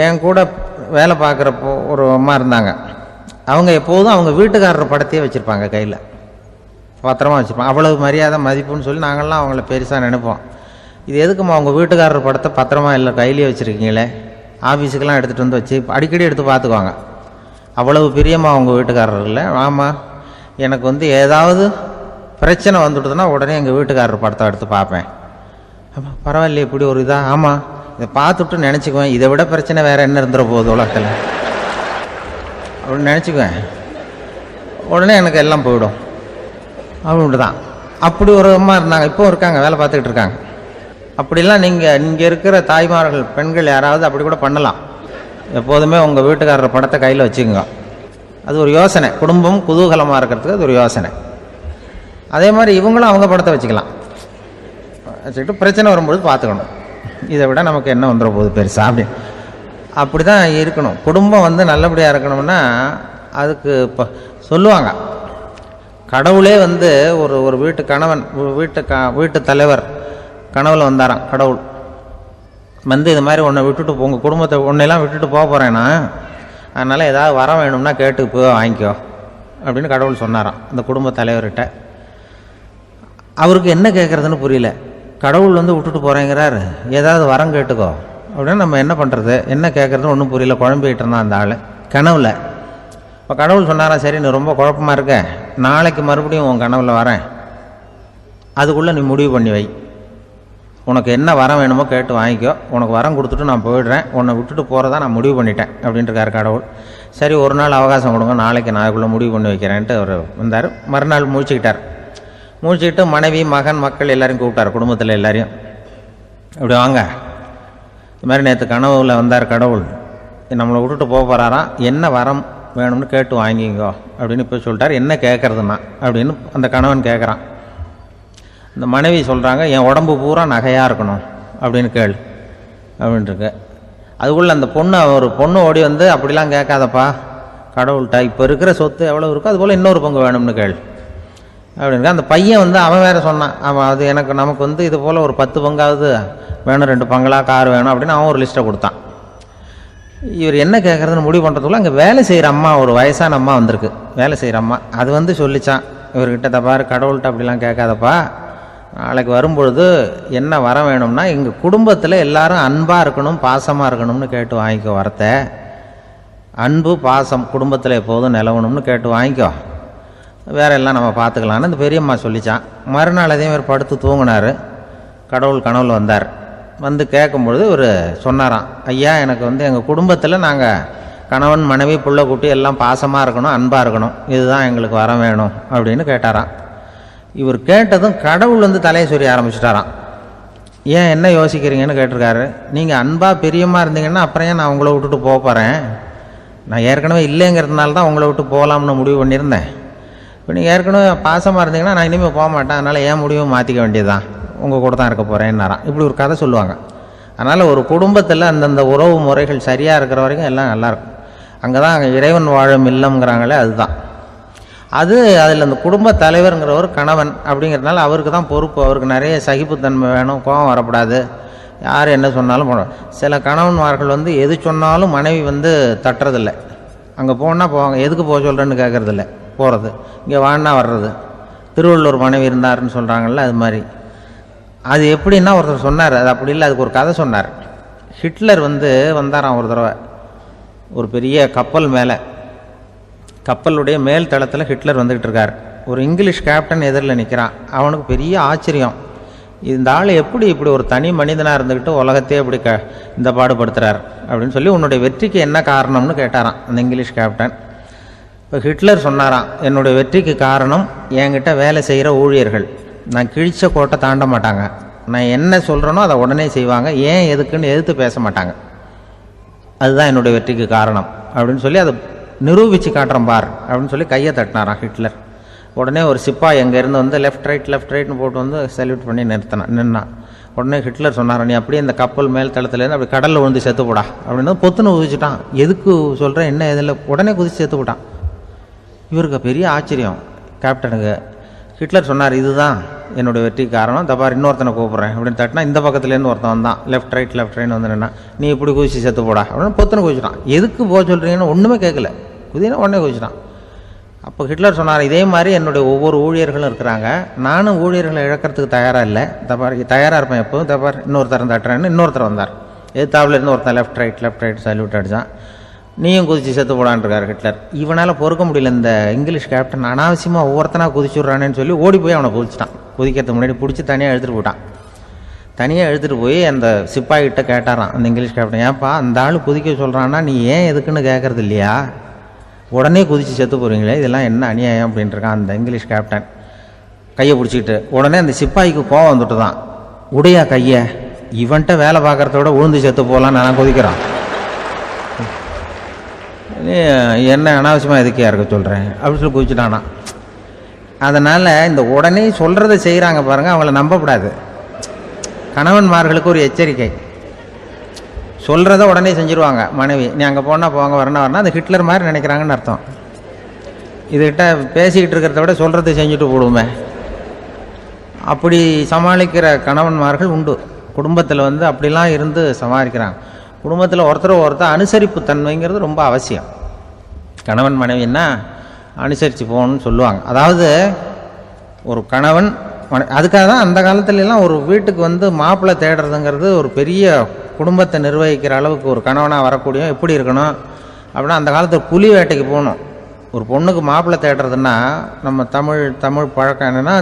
என் கூட வேலை பார்க்குறப்போ ஒரு அம்மா இருந்தாங்க. அவங்க எப்போதும் அவங்க வீட்டுக்காரர் படத்தையே வச்சுருப்பாங்க, கையில் பத்திரமா வச்சுருப்பாங்க. அவ்வளவு மரியாதை மதிப்புன்னு சொல்லி நாங்கள்லாம் அவங்கள பெருசாக நினைப்போம். இது எதுக்குமா அவங்க வீட்டுக்காரர் படத்தை பத்திரமா இல்லை கையிலேயே வச்சுருக்கீங்களே, ஆஃபீஸுக்கெல்லாம் எடுத்துகிட்டு வந்து வச்சு அடிக்கடி எடுத்து பார்த்துக்குவாங்க. அவ்வளவு பிரியமாக அவங்க வீட்டுக்காரர் இல்லை. ஆமாம், எனக்கு ஏதாவது பிரச்சனை வந்துவிடுதுன்னா உடனே எங்கள் வீட்டுக்காரர் படத்தை எடுத்து பார்ப்பேன். பரவாயில்லையே இப்படி ஒரு இதாக. ஆமாம், இதை பார்த்துட்டு நினச்சிக்குவேன், இதை விட பிரச்சனை வேறு என்ன இருந்துட போகுது உலகத்தில் அப்படின்னு நினச்சிக்குவேன். உடனே எனக்கு எல்லாம் போயிடும் அப்படின்ட்டு தான். அப்படி ஒரு அம்மா இருந்தாங்க, இப்போ இருக்காங்க, வேலை பார்த்துக்கிட்டு இருக்காங்க. அப்படிலாம் நீங்கள் இங்கே இருக்கிற தாய்மார்கள் பெண்கள் யாராவது அப்படி கூட பண்ணலாம். எப்போதுமே உங்கள் வீட்டுக்காரர் படத்தை கையில் வச்சுக்கோங்க. அது ஒரு யோசனை, குடும்பம் குதூகலமாக இருக்கிறதுக்கு அது ஒரு யோசனை. அதே மாதிரி இவங்களும் அவங்க படத்தை வச்சுக்கலாம், வச்சுக்கிட்டு பிரச்சனை வரும்போது பார்த்துக்கணும். இதை விட நமக்கு என்ன வந்துட போகுது பெருசா அப்படி தான் இருக்கணும். குடும்பம் நல்லபடியாக இருக்கணும்னா அதுக்கு இப்போ சொல்லுவாங்க, கடவுளே ஒரு வீட்டு கணவன் வீட்டு தலைவர் கனவுல வந்தாராம். கடவுள் இது மாதிரி உன்னை விட்டுட்டு உங்கள் குடும்பத்தை உன்னையெல்லாம் விட்டுட்டு போக போகிறேன்னா, அதனால் ஏதாவது வர வேணும்னா கேட்டு போய் வாங்கிக்கோ அப்படின்னு கடவுள் சொன்னாராம் அந்த குடும்ப தலைவர்கிட்ட. அவருக்கு என்ன கேட்குறதுன்னு புரியல. கடவுள் விட்டுட்டு போகிறேங்கிறார், ஏதாவது வரம் கேட்டுக்கோ அப்படின்னு நம்ம என்ன பண்ணுறது, என்ன கேட்குறதுன்னு ஒன்றும் புரியல. குழம்பிக்கிட்டு இருந்தான் அந்த ஆள் கனவுல. இப்போ கடவுள் சொன்னாராம், சரி நீ ரொம்ப குழப்பமாக இருக்க, நாளைக்கு மறுபடியும் உன் கனவுல வரேன், அதுக்குள்ளே நீ முடிவு பண்ணி வை, உனக்கு என்ன வரம் வேணுமோ கேட்டு வாங்கிக்கோ, உனக்கு வரம் கொடுத்துட்டு நான் போயிடுறேன், உன்னை விட்டுட்டு போகிறதா நான் முடிவு பண்ணிட்டேன் அப்படின்ட்டுருக்காரு கடவுள். சரி ஒரு நாள் அவகாசம் கொடுங்க, நாளைக்கு நான் அதுக்குள்ளே முடிவு பண்ணி வைக்கிறேன்ட்டு அவர் வந்தார். மறுநாள் முழிச்சுக்கிட்டார். முழிச்சுக்கிட்டு மனைவி மகன் மக்கள் எல்லாரையும் கூப்பிட்டார், குடும்பத்தில் எல்லாரையும். இப்படி வாங்க, இது மாதிரி நேற்று கனவுல வந்தார் கடவுள், நம்மளை விட்டுட்டு போக போகிறாராம், என்ன வரம் வேணும்னு கேட்டு வாங்கிங்கோ அப்படின்னு இப்போ சொல்லிட்டார். என்ன கேட்குறதுன்னா அப்படின்னு அந்த கணவன் கேட்குறான். இந்த மனைவி சொல்கிறாங்க, என் உடம்பு பூரா நகையாக இருக்கணும் அப்படின்னு கேள் அப்படின்ட்டுருக்கு. அதுக்குள்ளே அந்த ஒரு பொண்ணு ஓடி அப்படிலாம் கேட்காதப்பா கடவுள்கிட்ட, இப்போ இருக்கிற சொத்து எவ்வளோ இருக்கோ அதுபோல் இன்னொரு பங்கு வேணும்னு கேள் அப்படின்னு. அந்த பையன் அவன் வேறு சொன்னான், அவன் அது நமக்கு இது போல் ஒரு 10 பங்காவது வேணும், 2 பங்களா கார் வேணும் அப்படின்னு அவன் ஒரு லிஸ்ட்டை கொடுத்தான். இவர் என்ன கேட்குறதுன்னு முடிவு பண்ணுறதுக்குள்ள அங்கே வேலை செய்கிற அம்மா, ஒரு வயசான அம்மா வந்திருக்கு, வேலை செய்கிற அம்மா. அது சொல்லிச்சான் இவர்கிட்ட, தப்பாரு கடவுள்கிட்ட அப்படிலாம் கேட்காதப்பா, நாளைக்கு வரும்பொழுது என்ன வர வேணும்னா எங்கள் குடும்பத்தில் எல்லாரும் அன்பாக இருக்கணும் பாசமாக இருக்கணும்னு கேட்டு வாங்கிக்கோ, வரத்தை அன்பு பாசம் குடும்பத்தில் எப்போதும் நிலவணும்னு கேட்டு வாங்கிக்கோ, வேற எல்லாம் நம்ம பார்த்துக்கலான்னு இந்த பெரியம்மா சொல்லிச்சான். மறுநாள் அதே மாதிரி படுத்து தூங்கினார். கடவுள் கனவுல வந்தார். கேட்கும்பொழுது இவர் சொன்னாராம், ஐயா எனக்கு எங்கள் குடும்பத்தில் நாங்கள் கணவன் மனைவி புள்ள குட்டி எல்லாம் பாசமாக இருக்கணும் அன்பாக இருக்கணும், இதுதான் எங்களுக்கு வர வேணும் அப்படின்னு கேட்டாராம். இவர் கேட்டதும் கடவுள் தலையை சொரிய ஆரம்பிச்சிட்டாராம். ஏன் என்ன யோசிக்கிறீங்கன்னு கேட்டிருக்காரு. நீங்கள் அன்பாக பிரியமாக இருந்தீங்கன்னா அப்புறம் ஏன் நான் உங்களை விட்டுட்டு போக போகிறேன், நான் ஏற்கனவே இல்லைங்கிறதுனால தான் உங்களை விட்டு போகலாம்னு முடிவு பண்ணியிருந்தேன். இப்போ நீங்கள் ஏற்கனவே பாசமாக இருந்தீங்கன்னா நான் இனிமேல் போக மாட்டேன், அதனால் ஏன் முடிவை மாற்றிக்க வேண்டியது தான், உங்கள் கூட தான் இருக்க போகிறேன்னாராம். இப்படி ஒரு கதை சொல்லுவாங்க. அதனால் ஒரு குடும்பத்தில் அந்தந்த உறவு முறைகள் சரியாக இருக்கிற வரைக்கும் எல்லாம் நல்லாயிருக்கும். அங்கே தான் இறைவன் வாழும் இல்லம்ங்கிறாங்களே, அதுதான் அதில் அந்த குடும்ப தலைவருங்கிறவர் கணவன் அப்படிங்கிறதுனால அவருக்கு தான் பொறுப்பு. அவருக்கு நிறைய சகிப்புத்தன்மை வேணும், கோபம் வரக்கூடாது, யார் என்ன சொன்னாலும் போகணும். சில கணவன்மார்கள் எது சொன்னாலும் மனைவி தட்டுறதில்லை. அங்கே போனால் போவாங்க, எதுக்கு போக சொல்கிறேன்னு கேட்குறதில்ல, போகிறது, இங்கே வான்னா வர்றது. திருவள்ளுவர் மனைவி இருந்தாருன்னு சொல்கிறாங்கல்ல, அது மாதிரி. அது எப்படின்னா ஒருத்தர் சொன்னார், அது அப்படி இல்லை, அதுக்கு ஒரு கதை சொன்னார். ஹிட்லர் வந்தாராம் ஒரு தடவை, ஒரு பெரிய கப்பல் மேலே, கப்பலுடைய மேல் தளத்தில் ஹிட்லர் வந்துக்கிட்டு இருக்கார். ஒரு இங்கிலீஷ் கேப்டன் எதிரில் நிற்கிறான். அவனுக்கு பெரிய ஆச்சரியம், இந்த ஆள் எப்படி இப்படி ஒரு தனி மனிதனாக இருந்துக்கிட்டு உலகத்தையே இப்படி இந்த பாடுபடுத்துகிறார் அப்படின்னு சொல்லி, உன்னுடைய வெற்றிக்கு என்ன காரணம்னு கேட்டாராம் அந்த இங்கிலீஷ் கேப்டன். இப்போ ஹிட்லர் சொன்னாராம், என்னுடைய வெற்றிக்கு காரணம் என்கிட்ட வேலை செய்கிற ஊழியர்கள், நான் கிழிச்ச கோட்டை தாண்ட மாட்டாங்க, நான் என்ன சொல்கிறேனோ அதை உடனே செய்வாங்க, ஏன் எதுக்குன்னு எதிர்த்து பேச மாட்டாங்க, அதுதான் என்னுடைய வெற்றிக்கு காரணம் அப்படின்னு சொல்லி அதை நிரூபித்து காட்டுறேன் பார் அப்படின்னு சொல்லி கையை தட்டினாராம் ஹிட்லர். உடனே ஒரு சிப்பாய் எங்கேருந்து லெஃப்ட் ரைட்னு போட்டு சல்யூட் பண்ணி நின்னான். உடனே ஹிட்லர் சொன்னார், நீ அப்படியே இந்த கப்பல் மேல் தளத்துலேருந்து அப்படி கடலில் விழுந்து செத்து போடா அப்படின்னு பொத்துன்னு குதிச்சுட்டான். எதுக்கு சொல்கிறேன் என்ன இதில், உடனே குதிச்சு செத்து போட்டான். இவருக்கு பெரிய ஆச்சரியம் கேப்டனுக்கு. ஹிட்லர் சொன்னார், இதுதான் என்னுடைய வெற்றிக்கு காரணம், தப்பார் இன்னொருத்தனை கூப்பிட்றேன் அப்படின்னு தட்டினா இந்த பக்கத்துலேருந்து ஒருத்தன் வந்தான், லெஃப்ட் ரைட் வந்து நின்னா, நீ இப்படி குதிச்சு செத்து போடா அப்படின்னு பொத்தனை குதிச்சிட்டான். எதுக்கு போக சொல்கிறீங்கன்னு ஒன்றுமே கேட்கல, குதினா உடனே குதிச்சிட்டான். அப்போ ஹிட்லர் சொன்னார், இதே மாதிரி என்னுடைய ஒவ்வொரு ஊழியர்களும் இருக்கிறாங்க, நானும் ஊழியர்களை இழக்கிறதுக்கு தயாராக இல்லை, தப்பார் தயாராக இருப்பேன் எப்போதும், தப்பார் இன்னொருத்தரம் தட்டுறேன்னு இன்னொருத்தர் வந்தார். எதிர்த்தாப்புல இருந்து ஒருத்தன் லெஃப்ட் ரைட் சல்யூட் அடித்தான். நீயும் குதிச்சு செத்து போடான்ருக்கார் ஹிட்லர். இவனால் பொறுக்க முடியல, இந்த இங்கிலீஷ் கேப்டன் அனாவசியமாக ஒவ்வொருத்தனாக குதிச்சுட்றானேன்னு சொல்லி ஓடி போய் அவனை குதிச்சிட்டான். குதிக்கிறதுக்கு முன்னாடி பிடிச்சி தனியாக எடுத்துகிட்டு போட்டான். தனியாக எடுத்துகிட்டு போய் அந்த சிப்பாய்கிட்ட கேட்டாரான் அந்த இங்கிலீஷ் கேப்டன், ஏன்ப்பா அந்த ஆள் குதிக்க சொல்கிறான்னா நீ ஏன் எதுக்குன்னு கேட்கறது இல்லையா, உடனே குதித்து செத்து போகிறீங்களே, இதெல்லாம் என்ன அநியாயம் அப்படின்ட்டுருக்கான் அந்த இங்கிலீஷ் கேப்டன் கையை பிடிச்சிக்கிட்டு. உடனே அந்த சிப்பாய்க்கு கோவம் வந்துட்டு தான், உடையா கையை, இவன்ட்ட வேலை பார்க்குறத விட உழுந்து செத்து போகலான்னு நான் குதிக்கிறான், என்ன அனாவசியமாக எதுக்கையா இருக்க சொல்கிறேன் அப்படின்னு சொல்லி குதிச்சுட்டானா. அதனால் இந்த உடனே சொல்கிறத செய்கிறாங்க பாருங்கள், அவங்கள நம்பக்கூடாது. கணவன்மார்களுக்கு ஒரு எச்சரிக்கை, சொல்கிறத உடனே செஞ்சுருவாங்க மனைவி, நீ அங்கே போனால் போங்க வரணும் அந்த ஹிட்லர் மாதிரி நினைக்கிறாங்கன்னு அர்த்தம். இதுகிட்ட பேசிக்கிட்டு இருக்கிறத விட சொல்கிறத செஞ்சுட்டு போடுவோமே, அப்படி சமாளிக்கிற கணவன்மார்கள் உண்டு. குடும்பத்தில் வந்து அப்படிலாம் இருந்து சமாளிக்கிறாங்க. குடும்பத்தில் ஒருத்தர் அனுசரிப்பு தன்மைங்கிறது ரொம்ப அவசியம். கணவன் மனைவின்னா அனுசரித்து போகணும்னு சொல்லுவாங்க. அதாவது ஒரு கணவன் அதுக்காக தான் அந்த காலத்துலலாம் ஒரு வீட்டுக்கு வந்து மாப்பிள்ளை தேடுறதுங்கிறது ஒரு பெரிய குடும்பத்தை நிர்வகிக்கிற அளவுக்கு ஒரு கணவனாக வரக்கூடிய எப்படி இருக்கணும் அப்படின்னா, அந்த காலத்தில் புலி வேட்டைக்கு போகணும். ஒரு பொண்ணுக்கு மாப்பிள்ளை தேடுறதுன்னா நம்ம தமிழ் பழக்கம் என்னென்னா,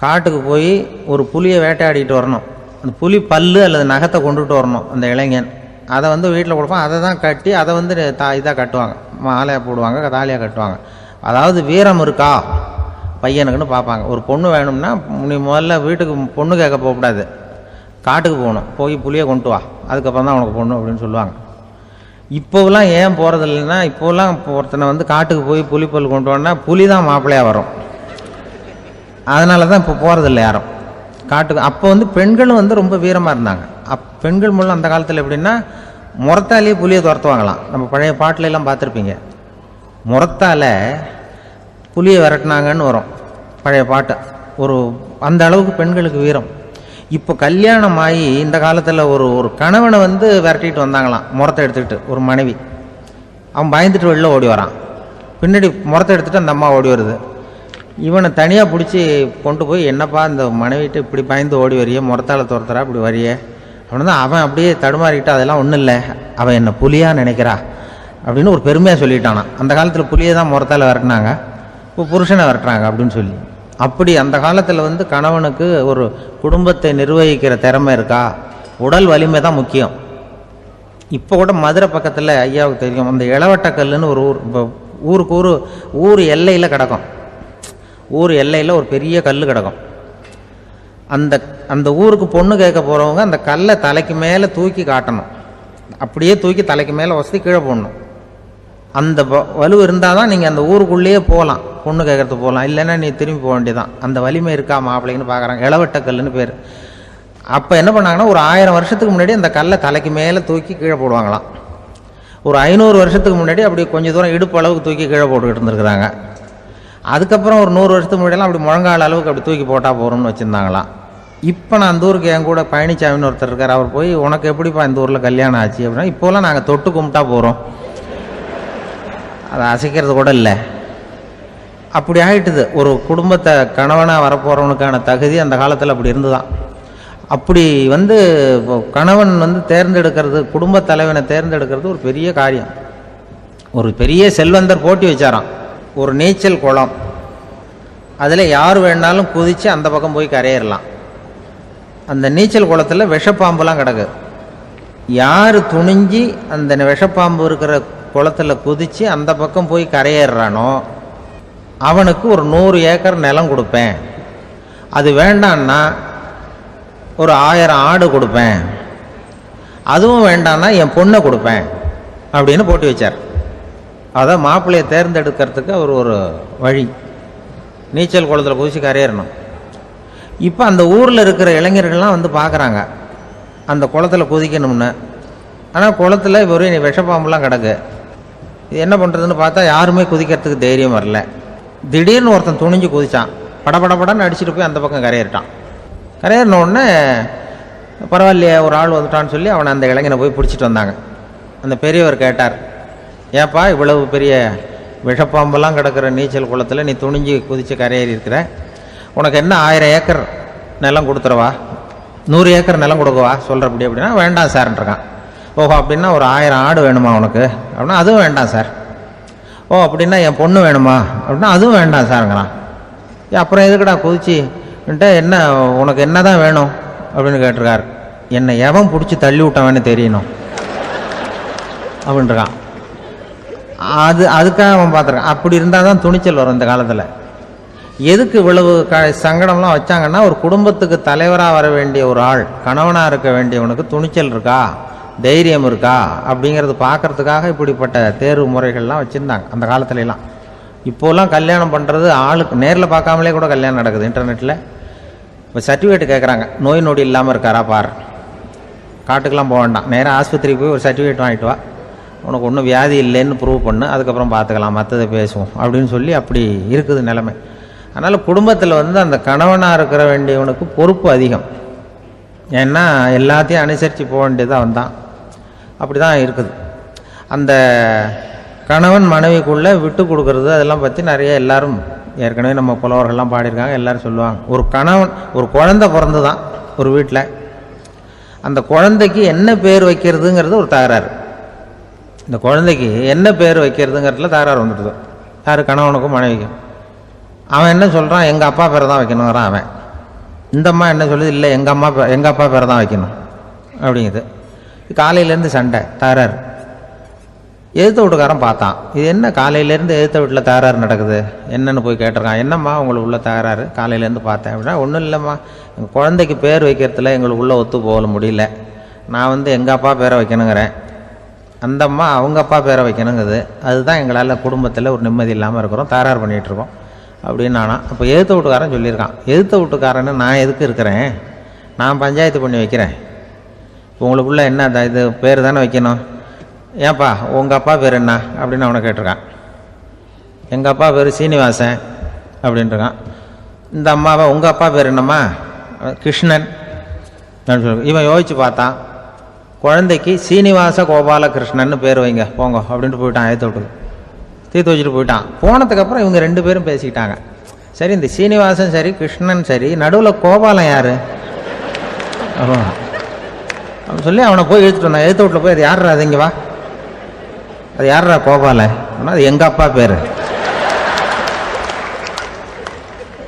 காட்டுக்கு போய் ஒரு புலியை வேட்டையாடிட்டு வரணும், அந்த புலி பல்லு அல்லது நகத்தை கொண்டுட்டு வரணும் அந்த இளைஞன், அதை வந்து வீட்டில் கொடுப்பான், அதை தான் கட்டி அதை வந்து இதாக கட்டுவாங்க, மாலையாக போடுவாங்க, தாலியாக கட்டுவாங்க. அதாவது வீரம் இருக்கா பையனுக்குன்னு பார்ப்பாங்க. ஒரு பொண்ணு வேணும்னா நீ முதல்ல வீட்டுக்கு பொண்ணு கேட்க போகக்கூடாது, காட்டுக்கு போகணும், போய் புளியை கொண்டு வா, அதுக்கப்புறம் தான் உனக்கு பொண்ணு அப்படின்னு சொல்லுவாங்க. இப்போவெல்லாம் ஏன் போகிறது இல்லைன்னா, இப்போலாம் ஒருத்தனை வந்து காட்டுக்கு போய் புலிப்பல் கொண்டு வான்னா புலி தான் மாப்பிள்ளையாக வரும், அதனால தான் இப்போ போகிறதில்ல யாரும் காட்டுக்கு. அப்போ வந்து பெண்களும் வந்து ரொம்ப வீரமாக இருந்தாங்க. பெண்கள் மூலம் அந்த காலத்தில் எப்படின்னா, முறத்தாலேயே புலியை துரத்துவாங்களாம். நம்ம பழைய பாட்டிலெல்லாம் பார்த்துருப்பீங்க, முறத்தால் புலியை விரட்டினாங்கன்னு வரும் பழைய பாட்டு. ஒரு அந்த அளவுக்கு பெண்களுக்கு வீரம். இப்போ கல்யாணம் ஆகி இந்த காலத்தில் ஒரு கணவனை வந்து விரட்டிட்டு வந்தாங்களாம் முறத்தை எடுத்துக்கிட்டு, ஒரு மனைவி. அவன் பயந்துட்டு வெளில ஓடி வரான், பின்னாடி முறத்தை எடுத்துகிட்டு அந்த அம்மா ஓடி வருது. இவனை தனியாக பிடிச்சி கொண்டு போய், என்னப்பா இந்த மனைவிட்டு இப்படி பயந்து ஓடி வரையே, முறத்தால் துரத்துறா இப்படி வரையே அப்படின்னு தான் அவன் அப்படியே தடுமாறிக்கிட்டு, அதெல்லாம் ஒன்றும் இல்லை, அவன் என்ன புலியாக நினைக்கிறா அப்படின்னு ஒரு பெருமையாக சொல்லிட்டானான். அந்த காலத்தில் புலியை தான் முறத்தால் விரட்டினாங்க, இப்போ புருஷனை விரட்டுறாங்க அப்படின்னு சொல்லி. அப்படி அந்த காலத்தில் வந்து கணவனுக்கு ஒரு குடும்பத்தை நிர்வகிக்கிற திறமை இருக்கா, உடல் வலிமை தான் முக்கியம். இப்போ கூட மதுரை பக்கத்தில் ஐயாவுக்கு தெரியும், அந்த இளவட்டக்கல்லுன்னு ஒரு ஊர், இப்போ ஊருக்கு ஊர் எல்லையில் கிடக்கும், ஊர் எல்லையில் ஒரு பெரிய கல் கிடக்கும். அந்த ஊருக்கு பொண்ணு கேட்க போகிறவங்க அந்த கல்லை தலைக்கு மேலே தூக்கி காட்டணும், அப்படியே தூக்கி தலைக்கு மேலே வசதி கீழே போடணும். அந்த வலு இருந்தால் தான் நீங்கள் அந்த ஊருக்குள்ளேயே போகலாம், பொண்ணு கேட்கறதுக்கு போகலாம், இல்லைன்னா நீ திரும்பி போக வேண்டியதான். அந்த வலிமை இருக்கா மாப்பிள்ளைன்னு பார்க்குறாங்க, இளவட்டக்கல்லுன்னு பேர். அப்போ என்ன பண்ணாங்கன்னா, ஒரு 1000 வருஷத்துக்கு முன்னாடி அந்த கல்லை தலைக்கு மேலே தூக்கி கீழே போடுவாங்களாம். ஒரு 500 வருஷத்துக்கு முன்னாடி அப்படி கொஞ்சம் தூரம் இடுப்பு அளவுக்கு தூக்கி கீழே போட்டுக்கிட்டு இருந்துருக்குறாங்க. அதுக்கப்புறம் ஒரு 100 வருஷத்துக்கு முன்னாடியெல்லாம் அப்படி முழங்கால அளவுக்கு அப்படி தூக்கி போட்டால் போகிறோம்னு வச்சுருந்தாங்களாம். இப்போ நான் அந்த ஊருக்கு என் கூட பழனிசாமின்னு ஒருத்தர் இருக்கார், அவர் போய் உனக்கு எப்படிப்பா இந்த ஊரில் கல்யாணம் ஆச்சு அப்படின்னா, இப்போலாம் நாங்கள் தொட்டு கும்பிட்டா போகிறோம், அதை அசைக்கிறது கூட இல்லை. அப்படி ஆகிட்டுது. ஒரு குடும்பத்தை கணவனாக வரப்போகிறவனுக்கான தகுதி அந்த காலத்தில் அப்படி இருந்துதான். அப்படி வந்து கணவன் வந்து தேர்ந்தெடுக்கிறது, குடும்ப தலைவனை தேர்ந்தெடுக்கிறது ஒரு பெரிய காரியம். ஒரு பெரிய செல்வந்தர் போட்டி வச்சாராம், ஒரு நீச்சல் குளம், அதில் யார் வேணாலும் குதித்து அந்த பக்கம் போய் கரையிடலாம். அந்த நீச்சல் குளத்தில் விஷப்பாம்புலாம் கிடக்கு. யார் துணிஞ்சி அந்த விஷப்பாம்பு இருக்கிற குளத்தில் குதித்து அந்த பக்கம் போய் கரையேறானோ அவனுக்கு ஒரு 100 ஏக்கர் நிலம் கொடுப்பேன், அது வேண்டான்னா ஒரு 1000 ஆடு கொடுப்பேன், அதுவும் வேண்டான்னா என் பொண்ணை கொடுப்பேன் அப்படின்னு போட்டி வச்சார். அதான் மாப்பிள்ளையை தேர்ந்தெடுக்கிறதுக்கு அவர் ஒரு வழி, நீச்சல் குளத்தில் குதிச்சு கரையேறணும். இப்போ அந்த ஊரில் இருக்கிற இளைஞர்கள்லாம் வந்து பார்க்குறாங்க அந்த குளத்தில் குதிக்கணும்னு. ஆனால் குளத்தில் வெறும் விஷப்பாம்புலாம் கிடக்கு. இது என்ன பண்ணுறதுன்னு பார்த்தா யாருமே குதிக்கிறதுக்கு தைரியம் வரல. திடீர்னு ஒருத்தன் துணிஞ்சு குதிச்சான். படபடன்னு அடிச்சுட்டு போய் அந்த பக்கம் கரையேறிட்டான். கரையேறின உடனே பரவாயில்லையே ஒரு ஆள் வந்துட்டான்னு சொல்லி அவனை அந்த இளைஞனை போய் பிடிச்சிட்டு வந்தாங்க. அந்த பெரியவர் கேட்டார், ஏப்பா இவ்வளவு பெரிய விஷப்பாம்பெல்லாம் கிடக்கிற நீச்சல் குளத்தில் நீ துணிஞ்சு குதித்து கரையேறி இருக்கிற, உனக்கு என்ன 1000 ஏக்கர் நிலம் கொடுத்துருவா, 100 ஏக்கர் நிலம் கொடுக்கவா சொல்கிறப்படி அப்படின்னா வேண்டாம் சார்ன்றிருக்கான். ஓஹோ அப்படின்னா ஒரு 1000 ஆடு வேணுமா உனக்கு அப்படின்னா அதுவும் வேண்டாம் சார். ஓ அப்படின்னா என் பொண்ணு வேணுமா அப்படின்னா அதுவும் வேண்டாம் சாருங்கிறான். அப்புறம் எதுக்குடா குதிச்சுன்ட்டு என்ன உனக்கு என்ன தான் வேணும் அப்படின்னு கேட்டிருக்காரு. என்னை எவன் பிடிச்சி தள்ளி விட்டவன்னு தெரியணும் அப்படின்ட்டுருக்கான். அதுக்காக அவன் பார்த்துருக்கான். அப்படி இருந்தால் தான் துணிச்சல் வரும் இந்த காலத்தில். எதுக்கு இவ்வளவு சங்கடம்லாம் வச்சாங்கன்னா, ஒரு குடும்பத்துக்கு தலைவராக வர வேண்டிய ஒரு ஆள், கணவனாக இருக்க வேண்டியவனுக்கு துணிச்சல் இருக்கா, தைரியம் இருக்கா அப்படிங்கிறது பார்க்கறதுக்காக இப்படிப்பட்ட தேர்வு முறைகள்லாம் வச்சுருந்தாங்க அந்த காலத்துலலாம். இப்போலாம் கல்யாணம் பண்ணுறது ஆளுக்கு நேரில் பார்க்காமலே கூட கல்யாணம் நடக்குது இன்டர்நெட்டில். இப்போ சர்டிஃபிகேட் கேட்குறாங்க, நோய் நொடி இல்லாமல் இருக்காரா பார், காட்டுக்கெலாம் போக வேண்டாம், நேராக ஆஸ்பத்திரிக்கு போய் ஒரு சர்டிஃபிகேட் வாங்கிட்டு வா, உனக்கு ஒன்றும் வியாதி இல்லைன்னு ப்ரூவ் பண்ணு, அதுக்கப்புறம் பார்த்துக்கலாம், மற்றதை பேசுவோம் அப்படின்னு சொல்லி அப்படி இருக்குது நிலைமை. அதனால் குடும்பத்தில் அந்த கணவனாக இருக்கிற வேண்டியவனுக்கு பொறுப்பு அதிகம். ஏன்னா எல்லாத்தையும் அனுசரித்து போக வேண்டியதாக வந்தான். அப்படி தான் இருக்குது. அந்த கணவன் மனைவிக்குள்ளே விட்டு கொடுக்கறது அதெல்லாம் பற்றி நிறைய எல்லாரும் ஏற்கனவே நம்ம புலவர்கள்லாம் பாடியிருக்காங்க, எல்லோரும் சொல்லுவாங்க. ஒரு கணவன் ஒரு குழந்தை பிறந்து தான் ஒரு வீட்டில், அந்த குழந்தைக்கு என்ன பேர் வைக்கிறதுங்கிறது ஒரு தகராறு. இந்த குழந்தைக்கு என்ன பேர் வைக்கிறதுங்கிறதுல தகராறு வந்துடுது. யார்? கணவனுக்கும் மனைவிக்கும். அவன் என்ன சொல்கிறான், எங்கள் அப்பா பேரை தான் வைக்கணுங்கிறான் அவன். இந்த அம்மா என்ன சொல்லுது, இல்லை எங்கள் அப்பா பேரை தான் வைக்கணும் அப்படிங்குது. காலையிலேருந்து சண்டை தகராறு. எதிர்த்த வீட்டுக்காரன் பார்த்தான், இது என்ன காலையிலேருந்து எதிர்த்த வீட்டில் தகராறு நடக்குது, என்னென்னு போய் கேட்டிருக்கான். என்னம்மா உங்களுக்கு உள்ள தகராறு, காலையிலேருந்து பார்த்தேன் அப்படின்னா, ஒன்றும் இல்லைம்மா, எங்கள் குழந்தைக்கு பேர் வைக்கிறதுல எங்களுக்கு உள்ள ஒத்து போக முடியல, நான் எங்கள் அப்பா பேரை வைக்கணுங்கிறேன், அந்த அம்மா அவங்க அப்பா பேரை வைக்கணுங்குது, அதுதான் எங்களால் குடும்பத்தில் ஒரு நிம்மதி இல்லாமல் இருக்கிறோம், தகராறு பண்ணிகிட்ருக்கோம் அப்படின்னு நானா. அப்போ எதிர்த்த வீட்டுக்காரன் சொல்லியிருக்கான், எதிர்த்த வீட்டுக்காரன்னு நான் எதுக்கு இருக்கிறேன், நான் பஞ்சாயத்து பண்ணி வைக்கிறேன், உங்களுக்குள்ள என்ன இது பேர் தானே வைக்கணும், ஏன்ப்பா உங்கள் அப்பா பேர் என்ன அப்படின்னு அவனை கேட்டிருக்கான். எங்கள் அப்பா பேர் சீனிவாசன் அப்படின்ட்டுருக்கான். இந்த அம்மாவை உங்கள் அப்பா பேர் என்னம்மா, கிருஷ்ணன் அப்படின்னு சொல்லி. இவன் யோசித்து பார்த்தான், குழந்தைக்கு சீனிவாச கோபாலகிருஷ்ணன்னு பேர் வைங்க போங்க அப்படின்ட்டு போயிட்டான். ஏற்ற விட்டு தீர்த்து வச்சுட்டு போயிட்டான். போனதுக்கப்புறம் இவங்க 2 பேரும் பேசிக்கிட்டாங்க. சரி, இந்த சீனிவாசன் சரி கிருஷ்ணன் சரி, நடுவில் கோபாலன் யார் அப்படின்னு சொல்லி அவனை போய் இழுத்துட்டு வந்தான். எழுத்து வீட்டில் போய் அது யார்ரா, அது இங்கே வா, அது யார்ரா கோபாலன், அது எங்கள் அப்பா பேர்,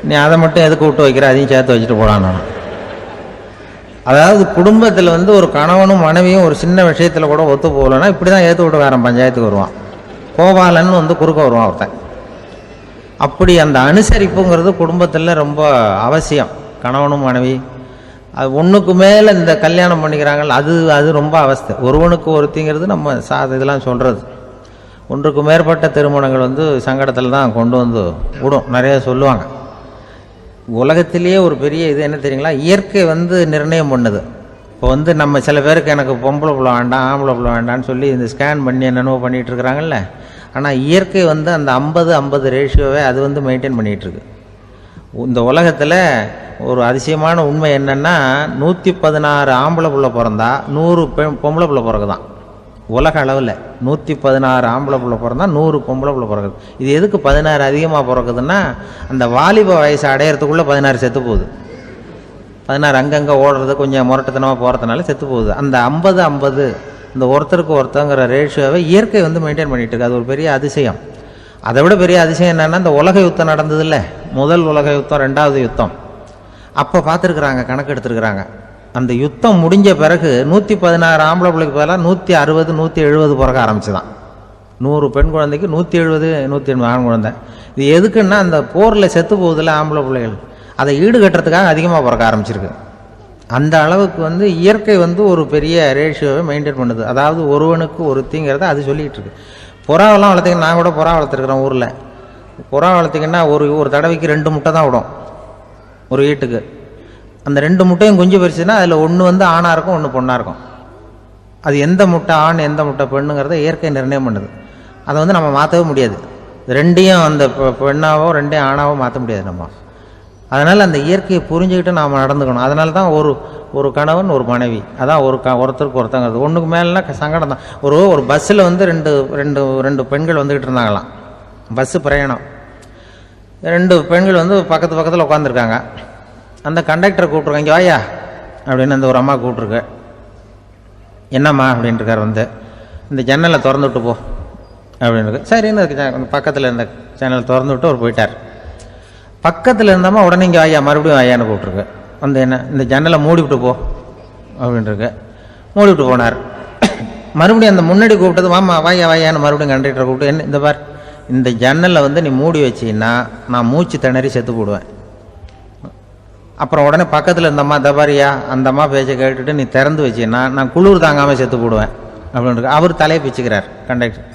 நீ அதை மட்டும் எதுக்கு விட்டு வைக்கிற, அதையும் சேர்த்து வச்சுட்டு போடான். அதாவது குடும்பத்தில் ஒரு கணவனும் மனைவியும் ஒரு சின்ன விஷயத்தில் கூட ஒத்து போகலன்னா இப்படி தான் ஏற்று விட்டுக்காரன் பஞ்சாயத்துக்கு வருவான். கோபாலன் குறுக்க வருவான் ஒருத்தன். அப்படி அந்த அனுசரிப்புங்கிறது குடும்பத்தில் ரொம்ப அவசியம். கணவனும் மனைவி அது ஒன்றுக்கு மேலே இந்த கல்யாணம் பண்ணிக்கிறாங்கல்ல, அது ரொம்ப அவஸ்தை. ஒருவனுக்கு ஒருத்திங்கிறது நம்ம இதெல்லாம் சொல்கிறது. ஒன்றுக்கு மேற்பட்ட திருமணங்கள் சங்கடத்தில் தான் கொண்டு விடும். நிறைய சொல்லுவாங்க. உலகத்திலேயே ஒரு பெரிய இது என்ன தெரியுங்களா, இயற்கை நிர்ணயம் பண்ணுது. இப்போ நம்ம சில பேருக்கு எனக்கு பொம்பளை பிள்ளை வேண்டாம் ஆம்பளை பிள்ளை வேண்டான்னு சொல்லி இந்த ஸ்கேன் பண்ணி என்னென்னவோ பண்ணிகிட்டு இருக்கிறாங்கல்ல. ஆனால் இயற்கை அந்த 50-50 ரேஷியோவை அது மெயின்டைன் பண்ணிகிட்ருக்கு. இந்த உலகத்தில் ஒரு அதிசயமான உண்மை என்னென்னா, 116 ஆம்பளை பிள்ளை பிறந்தா 100 பொம்பளை பிள்ளை பிறகுதான். உலக அளவில் 116 ஆம்பளை பிள்ளை பிறந்தா 100 பொம்பளை பிள்ளை பிறகுது. இது எதுக்கு 16 அதிகமாக பிறகுதுன்னா, அந்த வாலிப வயசு அடையிறதுக்குள்ளே 16 செத்து போகுது. 16 அங்கங்கே ஓடுறது கொஞ்சம் முரட்டுத்தனமாக போகிறதுனால செத்து போகுது. அந்த 50-50 இந்த ஒருத்தருக்கு ஒருத்தங்கிற ரேஷியோவை இயற்கை மெயின்டைன் பண்ணிட்டு இருக்கு. அது ஒரு பெரிய அதிசயம். அதை விட பெரிய அதிசயம் என்னென்னா, இந்த உலக யுத்தம் நடந்தது இல்லை, முதல் உலக யுத்தம், 2வது யுத்தம், அப்போ பார்த்துருக்குறாங்க, கணக்கு எடுத்துருக்குறாங்க. அந்த யுத்தம் முடிஞ்ச பிறகு 116 ஆம்பளை பிள்ளைக்கு பதிலாக 160-170 பிறக்க ஆரம்பிச்சுதான். 100 பெண் குழந்தைக்கு 170-180 ஆண் குழந்தை. இது எதுக்குன்னா, அந்த போரில் செத்து போகுதில்ல ஆம்பளை பிள்ளைகள், அதை ஈடுகட்டுறதுக்காக அதிகமாக பிறக்க ஆரம்பிச்சிருக்கு. அந்த அளவுக்கு இயற்கை ஒரு பெரிய ரேஷியோவை மெயின்டைன் பண்ணுது. அதாவது ஒருவனுக்கு ஒருத்திங்கிறத அது சொல்லிகிட்டு இருக்கு. புறாவெல்லாம் வளர்த்திங்கன்னா, நான் கூட புறா வளர்த்துருக்குறேன் ஊரில். புறா வளர்த்திங்கன்னா ஒரு தடவைக்கு 2 முட்டை தான் விடும் ஒரு வீட்டுக்கு. அந்த 2 முட்டையும் குஞ்சு பறிச்சுன்னா அதில் ஒன்று ஆணாக இருக்கும், ஒன்று பொண்ணாக இருக்கும். அது எந்த முட்டை ஆண் எந்த முட்டை பெண்ணுங்கிறத இயற்கை நிர்ணயம் பண்ணுது. அதை நம்ம மாற்றவே முடியாது. ரெண்டையும் அந்த பெண்ணாவோ ரெண்டையும் ஆணாவோ மாற்ற முடியாது நம்ம. அதனால் அந்த இயற்கையை புரிஞ்சுக்கிட்டு நாம் நடந்துக்கணும். அதனால தான் ஒரு கணவன் ஒரு மனைவி, அதான் ஒருத்தருக்கு ஒருத்தங்கிறது. ஒன்றுக்கு மேலேனா சங்கடம் தான். ஒரு பஸ்ஸில் வந்து ரெண்டு பெண்கள் வந்துக்கிட்டு இருந்தாங்களாம். பஸ்ஸு பிரயாணம். 2 பெண்கள் வந்து பக்கத்தில் உட்காந்துருக்காங்க. அந்த கண்டக்டரை கூப்பிட்ருக்காங்க, இங்கே வாயா அப்படின்னு அந்த ஒரு அம்மா கூப்பிட்ருக்கு. என்னம்மா அப்படின்ட்டுருக்கார். வந்து இந்த ஜன்னலை திறந்து விட்டு போ அப்படின்னு. சரின்னு பக்கத்தில் இருந்த ஜன்னலை திறந்து விட்டு அவர் போயிட்டார். பக்கத்தில் இருந்தம்மா உடனே இங்கே வாயா மறுபடியும் வாயான்னு கூப்பிட்ருக்கு. வந்து என்ன இந்த ஜன்னலை மூடிவிட்டு போ அப்படின்ட்டுருக்கு. மூடிவிட்டு போனார். மறுபடியும் அந்த முன்னாடி கூப்பிட்டது வாமா வாயான்னு மறுபடியும் கண்டக்டரை கூப்பிட்டு, என்ன இந்த பார், இந்த ஜன்னலை வந்து நீ மூடி வச்சின்னா நான் மூச்சு திணறி செத்து போடுவேன். அப்புறம் உடனே பக்கத்தில் இருந்தம்மா தபாரியா அந்த அம்மா பேச்சை கேட்டுட்டு நீ திறந்து வச்சின்னா நான் குளிர் தாங்காமல் செத்து போடுவேன் அப்படின்னு. அவர் தலையை பிச்சுக்கிறார் கண்டக்டர்.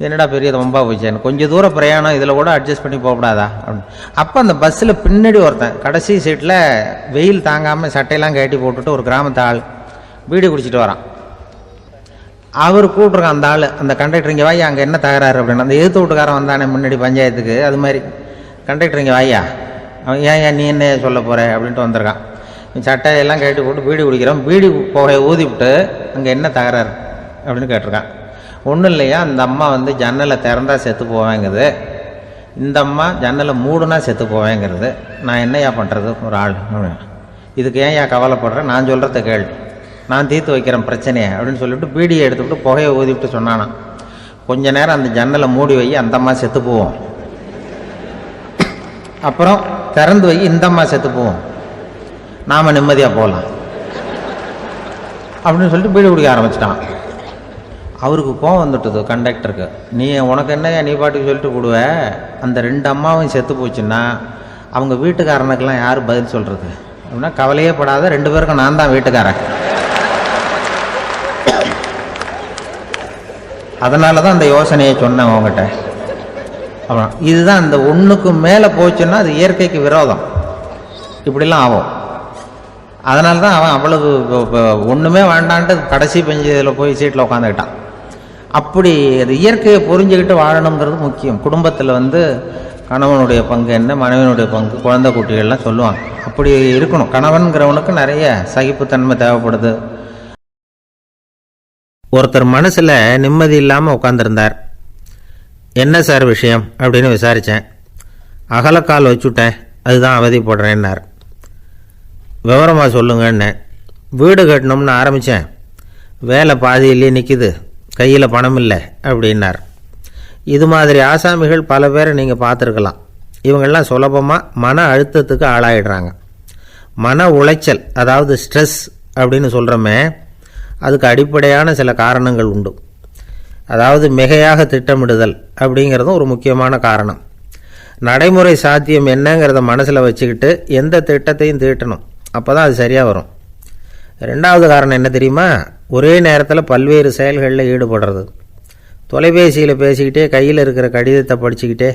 என்னடா பெரிய ரொம்ப போச்சேன்னு, கொஞ்சம் தூரம் பிரயாணம் இதில் கூட அட்ஜஸ்ட் பண்ணி போகக்கூடாதா அப்படின்னு. அப்போ அந்த பஸ்ஸில் பின்னாடி ஒருத்தன் கடைசி சீட்டில் வெயில் தாங்காமல் சட்டையெல்லாம் கட்டி போட்டுட்டு ஒரு கிராமத்து ஆள் பீடி குடிச்சிட்டு வரான். அவர் கூப்பிட்ருக்கான் அந்த ஆள், அந்த கண்டக்டர் இங்கே வாயா, அங்கே என்ன தகராறு அப்படின்னு. அந்த எதிர்த்து வீட்டுக்காரன் வந்தானே முன்னாடி பஞ்சாயத்துக்கு, அது மாதிரி கண்டக்டர் இங்கே வாயா, அவன் ஏன் நீ என்ன சொல்ல போகிற அப்படின்ட்டு வந்திருக்கான். சட்டையெல்லாம் கட்டி போட்டு பீடி குடிக்கிறோம், பீடி புகையை ஊதி விட்டு அங்கே என்ன தகராறு அப்படின்னு கேட்டிருக்கான். ஒன்றும் இல்லையா, அந்த அம்மா வந்து ஜன்னலை திறந்தா செத்து போவேங்கிறது, இந்த அம்மா ஜன்னலை மூடுனா செத்து போவேங்கிறது, நான் என்னையா பண்ணுறது ஒரு ஆள், இதுக்கு ஏன் கவலைப்படுறேன், நான் சொல்கிறத கேள்வி, நான் தீர்த்து வைக்கிறேன் பிரச்சனையை அப்படின்னு சொல்லிவிட்டு பீடியை எடுத்துவிட்டு புகையை ஊதிவிட்டு சொன்னானா, கொஞ்ச நேரம் அந்த ஜன்னலை மூடி வை, அந்த அம்மா செத்து போவோம், அப்புறம் திறந்து வை, இந்த அம்மா செத்து போவோம், நாம் நிம்மதியாக போகலாம் அப்படின்னு சொல்லிட்டு பீடி குடிக்க ஆரம்பிச்சிட்டான். அவருக்கு கோவம் வந்துட்டுது கண்டக்டருக்கு. உனக்கு என்னையா நீ பாட்டுக்கு சொல்லிட்டு போடுவ, அந்த 2 அம்மாவும் செத்து போச்சுன்னா அவங்க வீட்டுக்காரனுக்கெல்லாம் யார் பதில் சொல்கிறது அப்படின்னா, கவலையே படாத, 2 பேருக்கும் நான் தான் வீட்டுக்காரன். அதனால தான் அந்த யோசனையை சொன்னேன் உங்ககிட்ட. அப்புறம் இதுதான் அந்த ஒன்றுக்கு மேலே போச்சுன்னா அது இயற்கைக்கு விரோதம், இப்படிலாம் ஆகும். அதனால தான் அவன் அவ்வளவு ஒன்றுமே வேண்டான்ட்டு கடைசி பெஞ்சில் போய் சீட்டில் உட்காந்துக்கிட்டான். அப்படி அது இயற்கையை புரிஞ்சுக்கிட்டு வாழணுங்கிறது முக்கியம். குடும்பத்தில் வந்து கணவனுடைய பங்கு என்ன, மனைவியினுடைய பங்கு, குழந்தை குட்டிகள்லாம் சொல்லுவாங்க. அப்படி இருக்கணும். கணவன்கிறவனுக்கு நிறைய சகிப்புத்தன்மை தேவைப்படுது. ஒருத்தர் மனசில் நிம்மதி இல்லாமல் உட்காந்துருந்தார். என்ன சார் விஷயம் அப்படின்னு விசாரித்தேன். அகலக்கால் வச்சுட்டேன், அதுதான் அவதிப்படுறேன்னார். விவரமாக சொல்லுங்கன்னு. வீடு கட்டணும்னு ஆரம்பித்தேன், வேலை பாதியிலே நிற்கிது, கையில் பணம் இல்லை அப்படின்னார். இது மாதிரி ஆசாமிகள் பல பேரை நீங்கள் பார்த்துருக்கலாம். இவங்கெல்லாம் சுலபமாக மன அழுத்தத்துக்கு ஆளாயிடுறாங்க. மன உளைச்சல், அதாவது ஸ்ட்ரெஸ் அப்படின்னு சொல்கிறோமே, அதுக்கு அடிப்படையான சில காரணங்கள் உண்டு. அதாவது மிகையாக திட்டமிடுதல் அப்படிங்கிறதும் ஒரு முக்கியமான காரணம். நடைமுறை சாத்தியம் என்னங்கிறத மனசில் வச்சுக்கிட்டு எந்த திட்டத்தையும் தீட்டணும், அப்போ தான் அது சரியாக வரும். 2வது காரணம் என்ன தெரியுமா, ஒரே நேரத்தில் பல்வேறு செயல்களில் ஈடுபடுறது. தொலைபேசியில் பேசிக்கிட்டே கையில் இருக்கிற கடிதத்தை படிச்சுக்கிட்டே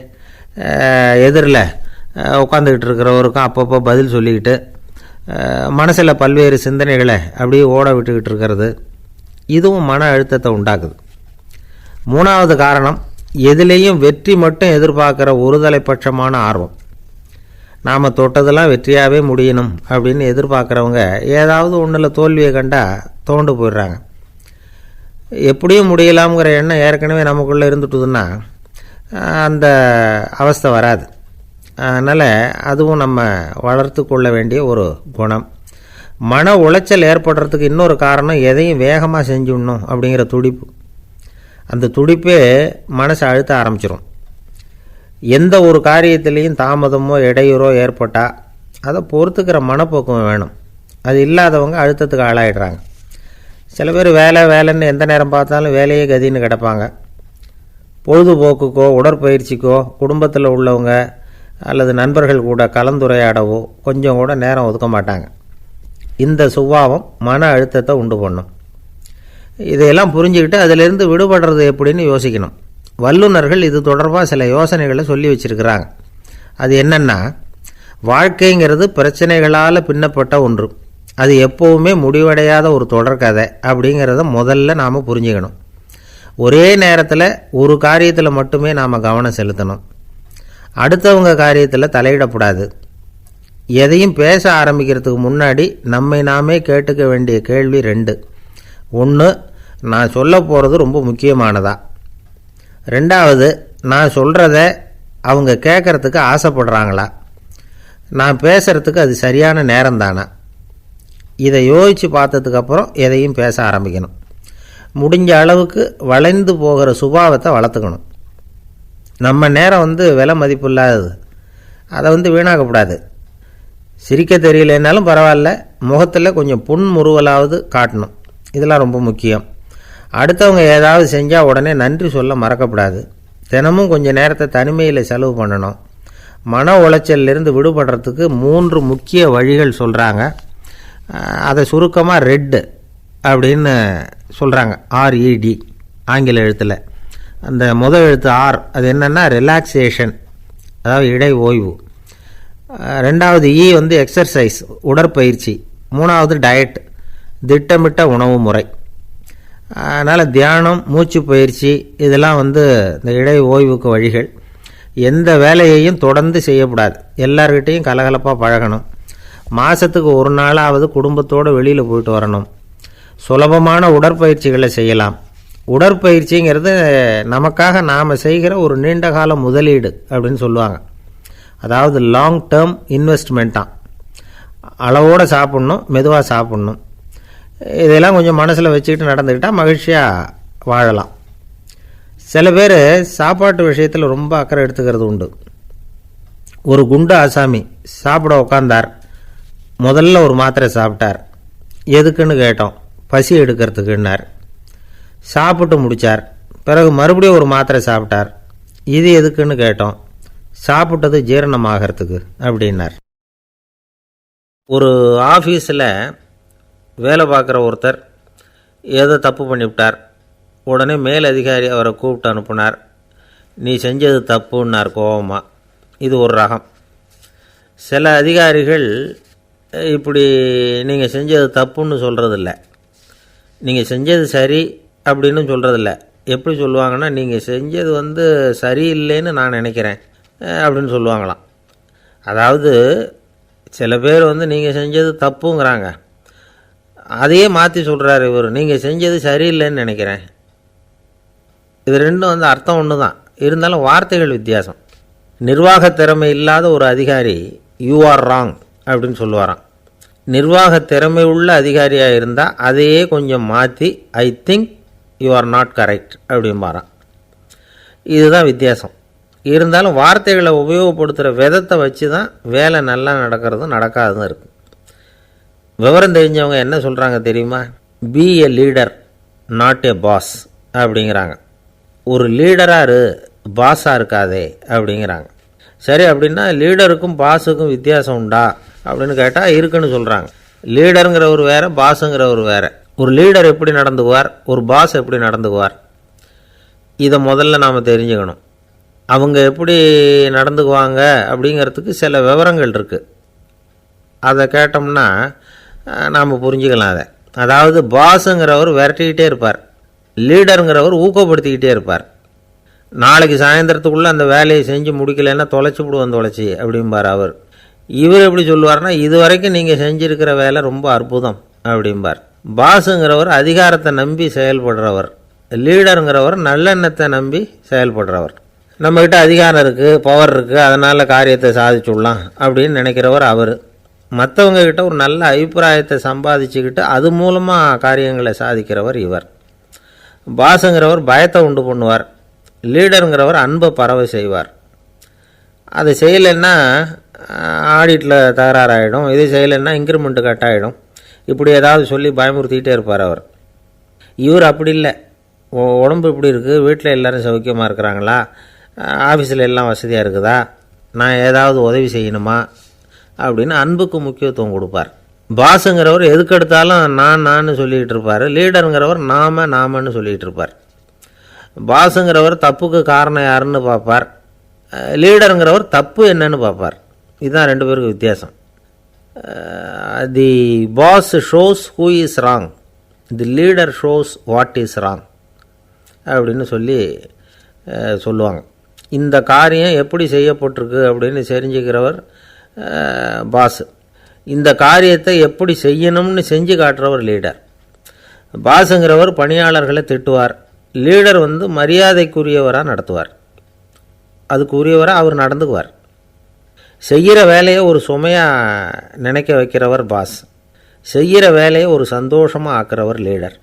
எதிரில் உட்காந்துக்கிட்டு இருக்கிறவருக்கும் அப்பப்போ பதில் சொல்லிக்கிட்டு மனசில் பல்வேறு சிந்தனைகளை அப்படியே ஓட விட்டுக்கிட்டு இருக்கிறது, இதுவும் மன அழுத்தத்தை உண்டாக்குது. 3வது காரணம், எதிலேயும் வெற்றி மட்டும் எதிர்பார்க்குற ஒருதலைப்பட்சமான ஆர்வம். நாம் தொட்டதெல்லாம் வெற்றியாகவே முடியணும் அப்படின்னு எதிர்பார்க்குறவங்க ஏதாவது ஒன்றில் தோல்வியை கண்டால் தோண்டு போயிடுறாங்க. எப்படியும் முடியலாம்ங்கிற எண்ணம் ஏற்கனவே நமக்குள்ளே இருந்துட்டுதுன்னா அந்த அவஸ்தை வராது. அதனால் அதுவும் நம்ம வளர்த்து கொள்ள வேண்டிய ஒரு குணம். மன உளைச்சல் ஏற்படுறதுக்கு இன்னொரு காரணம், எதையும் வேகமாக செஞ்சுடணும் அப்படிங்கிற துடிப்பு. அந்த துடிப்பே மனசை அழுத்த ஆரம்பிச்சிடும். எந்த ஒரு காரியத்திலையும் தாமதமோ இடையூறோ ஏற்பட்டால் அதை பொறுத்துக்கிற மனப்போக்கம் வேணும். அது இல்லாதவங்க அழுத்தத்துக்கு ஆளாயிடுறாங்க. சில பேர் வேலைன்னு எந்த நேரம் பார்த்தாலும் வேலையே கதின்னு கிடப்பாங்க. பொழுதுபோக்குக்கோ உடற்பயிற்சிக்கோ குடும்பத்தில் உள்ளவங்க அல்லது நண்பர்கள் கூட கலந்துரையாடவோ கொஞ்சம் கூட நேரம் ஒதுக்க மாட்டாங்க. இந்த சுபாவம் மன அழுத்தத்தை உண்டு பண்ணும். இதையெல்லாம் புரிஞ்சுக்கிட்டு அதிலிருந்து விடுபடுறது எப்படின்னு யோசிக்கணும். வல்லுநர்கள் இது தொடர்பாக சில யோசனைகளை சொல்லி வச்சுருக்கிறாங்க. அது என்னென்னா, வாழ்க்கைங்கிறது பிரச்சனைகளால் பின்னப்பட்ட ஒன்று, அது எப்போவுமே முடிவடையாத ஒரு தொடர்கதை அப்படிங்கிறத முதல்ல நாம் புரிஞ்சுக்கணும். ஒரே நேரத்தில் ஒரு காரியத்தில் மட்டுமே நாம் கவனம் செலுத்தணும். அடுத்தவங்க காரியத்தில் தலையிடக்கூடாது. எதையும் பேச ஆரம்பிக்கிறதுக்கு முன்னாடி நம்மை நாமே கேட்டுக்க வேண்டிய கேள்வி 2. 1, நான் சொல்ல போகிறது ரொம்ப முக்கியமானதா? 2வது, நான் சொல்கிறத அவங்க கேட்குறதுக்கு ஆசைப்படுறாங்களா? நான் பேசுகிறதுக்கு அது சரியான நேரம் தானா? இதை யோசித்து பார்த்ததுக்கப்புறம் எதையும் பேச ஆரம்பிக்கணும். முடிஞ்ச அளவுக்கு வளைந்து போகிற சுபாவத்தை வளர்த்துக்கணும். நம்ம நேரம் விலை மதிப்பு இல்லாதது, அதை வீணாக்கக்கூடாது. சிரிக்க தெரியலனாலும் பரவாயில்ல, முகத்தில் கொஞ்சம் புன்முறுவலாவது காட்டணும். இதெல்லாம் ரொம்ப முக்கியம். அடுத்தவங்க ஏதாவது செஞ்சால் உடனே நன்றி சொல்ல மறக்கக்கூடாது. தினமும் கொஞ்சம் நேரத்தை தனிமையில் செலவு பண்ணணும். மன உளைச்சலிருந்து விடுபடுறதுக்கு 3 முக்கிய வழிகள் சொல்கிறாங்க. அதை சுருக்கமாக ரெட் அப்படின்னு சொல்கிறாங்க. RED ஆங்கில எழுத்தில். அந்த முதல் எழுத்து R, அது என்னென்னா ரிலாக்ஸேஷன், அதாவது இடை ஓய்வு. 2வது E எக்ஸர்சைஸ், உடற்பயிற்சி. 3வது டயட், திட்டமிட்ட உணவு முறை. அதனால் தியானம், மூச்சு பயிற்சி இதெல்லாம் இந்த இடை ஓய்வுக்கு வழிகள். எந்த வேலையையும் தொடர்ந்து செய்யக்கூடாது. எல்லார்கிட்டையும் கலகலப்பாக பழகணும். மாதத்துக்கு ஒரு நாளாவது குடும்பத்தோடு வெளியில் போயிட்டு வரணும். சுலபமான உடற்பயிற்சிகளை செய்யலாம். உடற்பயிற்சிங்கிறது நமக்காக நாம் செய்கிற ஒரு நீண்டகால முதலீடு அப்படின்னு சொல்லுவாங்க. அதாவது லாங் டேர்ம் இன்வெஸ்ட்மெண்ட்டாக. அளவோடு சாப்பிட்ணும், மெதுவாக சாப்பிட்ணும். இதெல்லாம் கொஞ்சம் மனசில் வச்சுக்கிட்டு நடந்துக்கிட்டால் மகிழ்ச்சியாக வாழலாம். சில பேர் சாப்பாட்டு விஷயத்தில் ரொம்ப அக்கறை எடுத்துக்கிறது உண்டு. ஒரு குண்டு ஆசாமி சாப்பிட உக்காந்தார். முதல்ல ஒரு மாத்திரை சாப்பிட்டார். எதுக்குன்னு கேட்டோம். பசி எடுக்கிறதுக்குன்னார். சாப்பிட்டு முடித்தார். பிறகு மறுபடியும் ஒரு மாத்திரை சாப்பிட்டார். இது எதுக்குன்னு கேட்டோம். சாப்பிட்டது ஜீரணமாகறதுக்கு அப்படின்னார். ஒரு ஆஃபீஸில் வேலை பார்க்குற ஒருத்தர் ஏதோ தப்பு பண்ணிவிட்டார். உடனே மேலதிகாரி அவரை கூப்பிட்டு அனுப்புனார். நீ செஞ்சது தப்புன்னார் கோபமாக. இது ஒரு ரகம். சில அதிகாரிகள் இப்படி நீங்கள் செஞ்சது தப்புன்னு சொல்கிறதில்ல, நீங்கள் செஞ்சது சரி அப்படின்னு சொல்கிறதில்ல. எப்படி சொல்லுவாங்கன்னா, நீங்கள் செஞ்சது சரியில்லைன்னு நான் நினைக்கிறேன் அப்படின்னு சொல்லுவாங்களாம். அதாவது சில பேர் நீங்கள் செஞ்சது தப்புங்கிறாங்க, அதையே மாற்றி சொல்கிறாரு இவர், நீங்கள் செஞ்சது சரியில்லைன்னு நினைக்கிறேன். இது ரெண்டும் அர்த்தம் ஒன்று தான், இருந்தாலும் வார்த்தைகள் வித்தியாசம். நிர்வாக திறமை இல்லாத ஒரு அதிகாரி யூ ஆர் ராங் அப்படின்னு சொல்லுவாராம். நிர்வாக திறமை உள்ள அதிகாரியாக இருந்தால் அதையே கொஞ்சம் மாற்றி I think you are not correct அப்படிம்பாராம். இதுதான் வித்தியாசம். இருந்தாலும் வார்த்தைகளை உபயோகப்படுத்துகிற விதத்தை வச்சு தான் வேலை நல்லா நடக்கிறதும் நடக்காததும் இருக்குது. விவரம் தெரிஞ்சவங்க என்ன சொல்கிறாங்க தெரியுமா? Be a leader not a boss அப்படிங்கிறாங்க. ஒரு லீடராக பாஸாக இருக்காதே அப்படிங்கிறாங்க. சரி, அப்படின்னா லீடருக்கும் பாஸுக்கும் வித்தியாசம் உண்டா அப்படின்னு கேட்டால் இருக்குன்னு சொல்கிறாங்க. லீடருங்கிறவர் வேறு, பாஸுங்கிறவர் வேறு. ஒரு லீடர் எப்படி நடந்துக்குவார், ஒரு பாஸ் எப்படி நடந்துக்குவார், இதை முதல்ல நாம் தெரிஞ்சுக்கணும். அவங்க எப்படி நடந்துக்குவாங்க அப்படிங்கிறதுக்கு சில விவரங்கள் இருக்குது. அதை கேட்டோம்னா நாம் புரிஞ்சுக்கலாம் அதை. அதாவது பாஸுங்கிறவர் விரட்டிக்கிட்டே இருப்பார், லீடருங்கிறவர் ஊக்கப்படுத்திக்கிட்டே இருப்பார். நாளைக்கு சாயந்தரத்துக்குள்ளே அந்த வேலையை செஞ்சு முடிக்கலைன்னா தொலைச்சி விடுவோம் தொலைச்சி அப்படிம்பார் அவர். இவர் எப்படி சொல்லுவார்னா, இது வரைக்கும் நீங்கள் செஞ்சுருக்கிற வேலை ரொம்ப அற்புதம் அப்படிம்பார். பாஸுங்கிறவர் அதிகாரத்தை நம்பி செயல்படுறவர், லீடருங்கிறவர் நல்லெண்ணத்தை நம்பி செயல்படுறவர். நம்மக்கிட்ட அதிகாரம் இருக்குது, பவர் இருக்குது, அதனால் காரியத்தை சாதிச்சுடலாம் அப்படின்னு நினைக்கிறவர் அவர். மற்றவங்கக்கிட்ட ஒரு நல்ல அபிப்பிராயத்தை சம்பாதிச்சுக்கிட்டு அது மூலமாக காரியங்களை சாதிக்கிறவர் இவர். பாஸுங்கிறவர் பயத்தை உண்டு பண்ணுவார், லீடருங்கிறவர் அன்பை பரவ செய்வார். அதை செய்யலைன்னா ஆடிட்டில் தகராறாயிடும், இது செய்யலைன்னா இன்க்ரிமெண்ட்டு கட் ஆகிடும், இப்படி ஏதாவது சொல்லி பயமுறுத்திக்கிட்டே இருப்பார் அவர். இவர் அப்படி இல்லை. உடம்பு இப்படி இருக்குது, வீட்டில் எல்லோரும் சௌக்கியமாக இருக்கிறாங்களா, ஆஃபீஸில் எல்லாம் வசதியாக இருக்குதா, நான் ஏதாவது உதவி செய்யணுமா அப்படின்னு அன்புக்கு முக்கியத்துவம் கொடுப்பார். பாஸுங்கிறவர் எதுக்கெடுத்தாலும் நான் சொல்லிகிட்டு இருப்பார், லீடருங்கிறவர் நாமன்னு சொல்லிகிட்டு இருப்பார். பாஸுங்கிறவர் தப்புக்கு காரணம் யாருன்னு பார்ப்பார், லீடருங்கிறவர் தப்பு என்னன்னு பார்ப்பார். இதுதான் ரெண்டு பேருக்கு வித்தியாசம். The boss shows who is wrong, the leader shows what is wrong. அப்படின்னு சொல்லுவாங்க. இந்த காரியம் எப்படி செய்யப்பட்டிருக்கு அப்படின்னு தெரிஞ்சுக்கிறவர் பாஸ். இந்த காரியத்தை எப்படி செய்யணும்னு செஞ்சு காட்டுறவர் லீடர். பாஸுங்கிறவர் பணியாளர்களை திட்டுவார், லீடர் மரியாதைக்குரியவராக நடத்துவார், அதுக்குரியவராக அவர் நடந்துக்குவார். செய்கிற வேலையை ஒரு சுமையாக நினைக்க வைக்கிறவர் பாஸ், செய்கிற வேலையை ஒரு சந்தோஷமாக ஆக்கிறவர் லீடர்.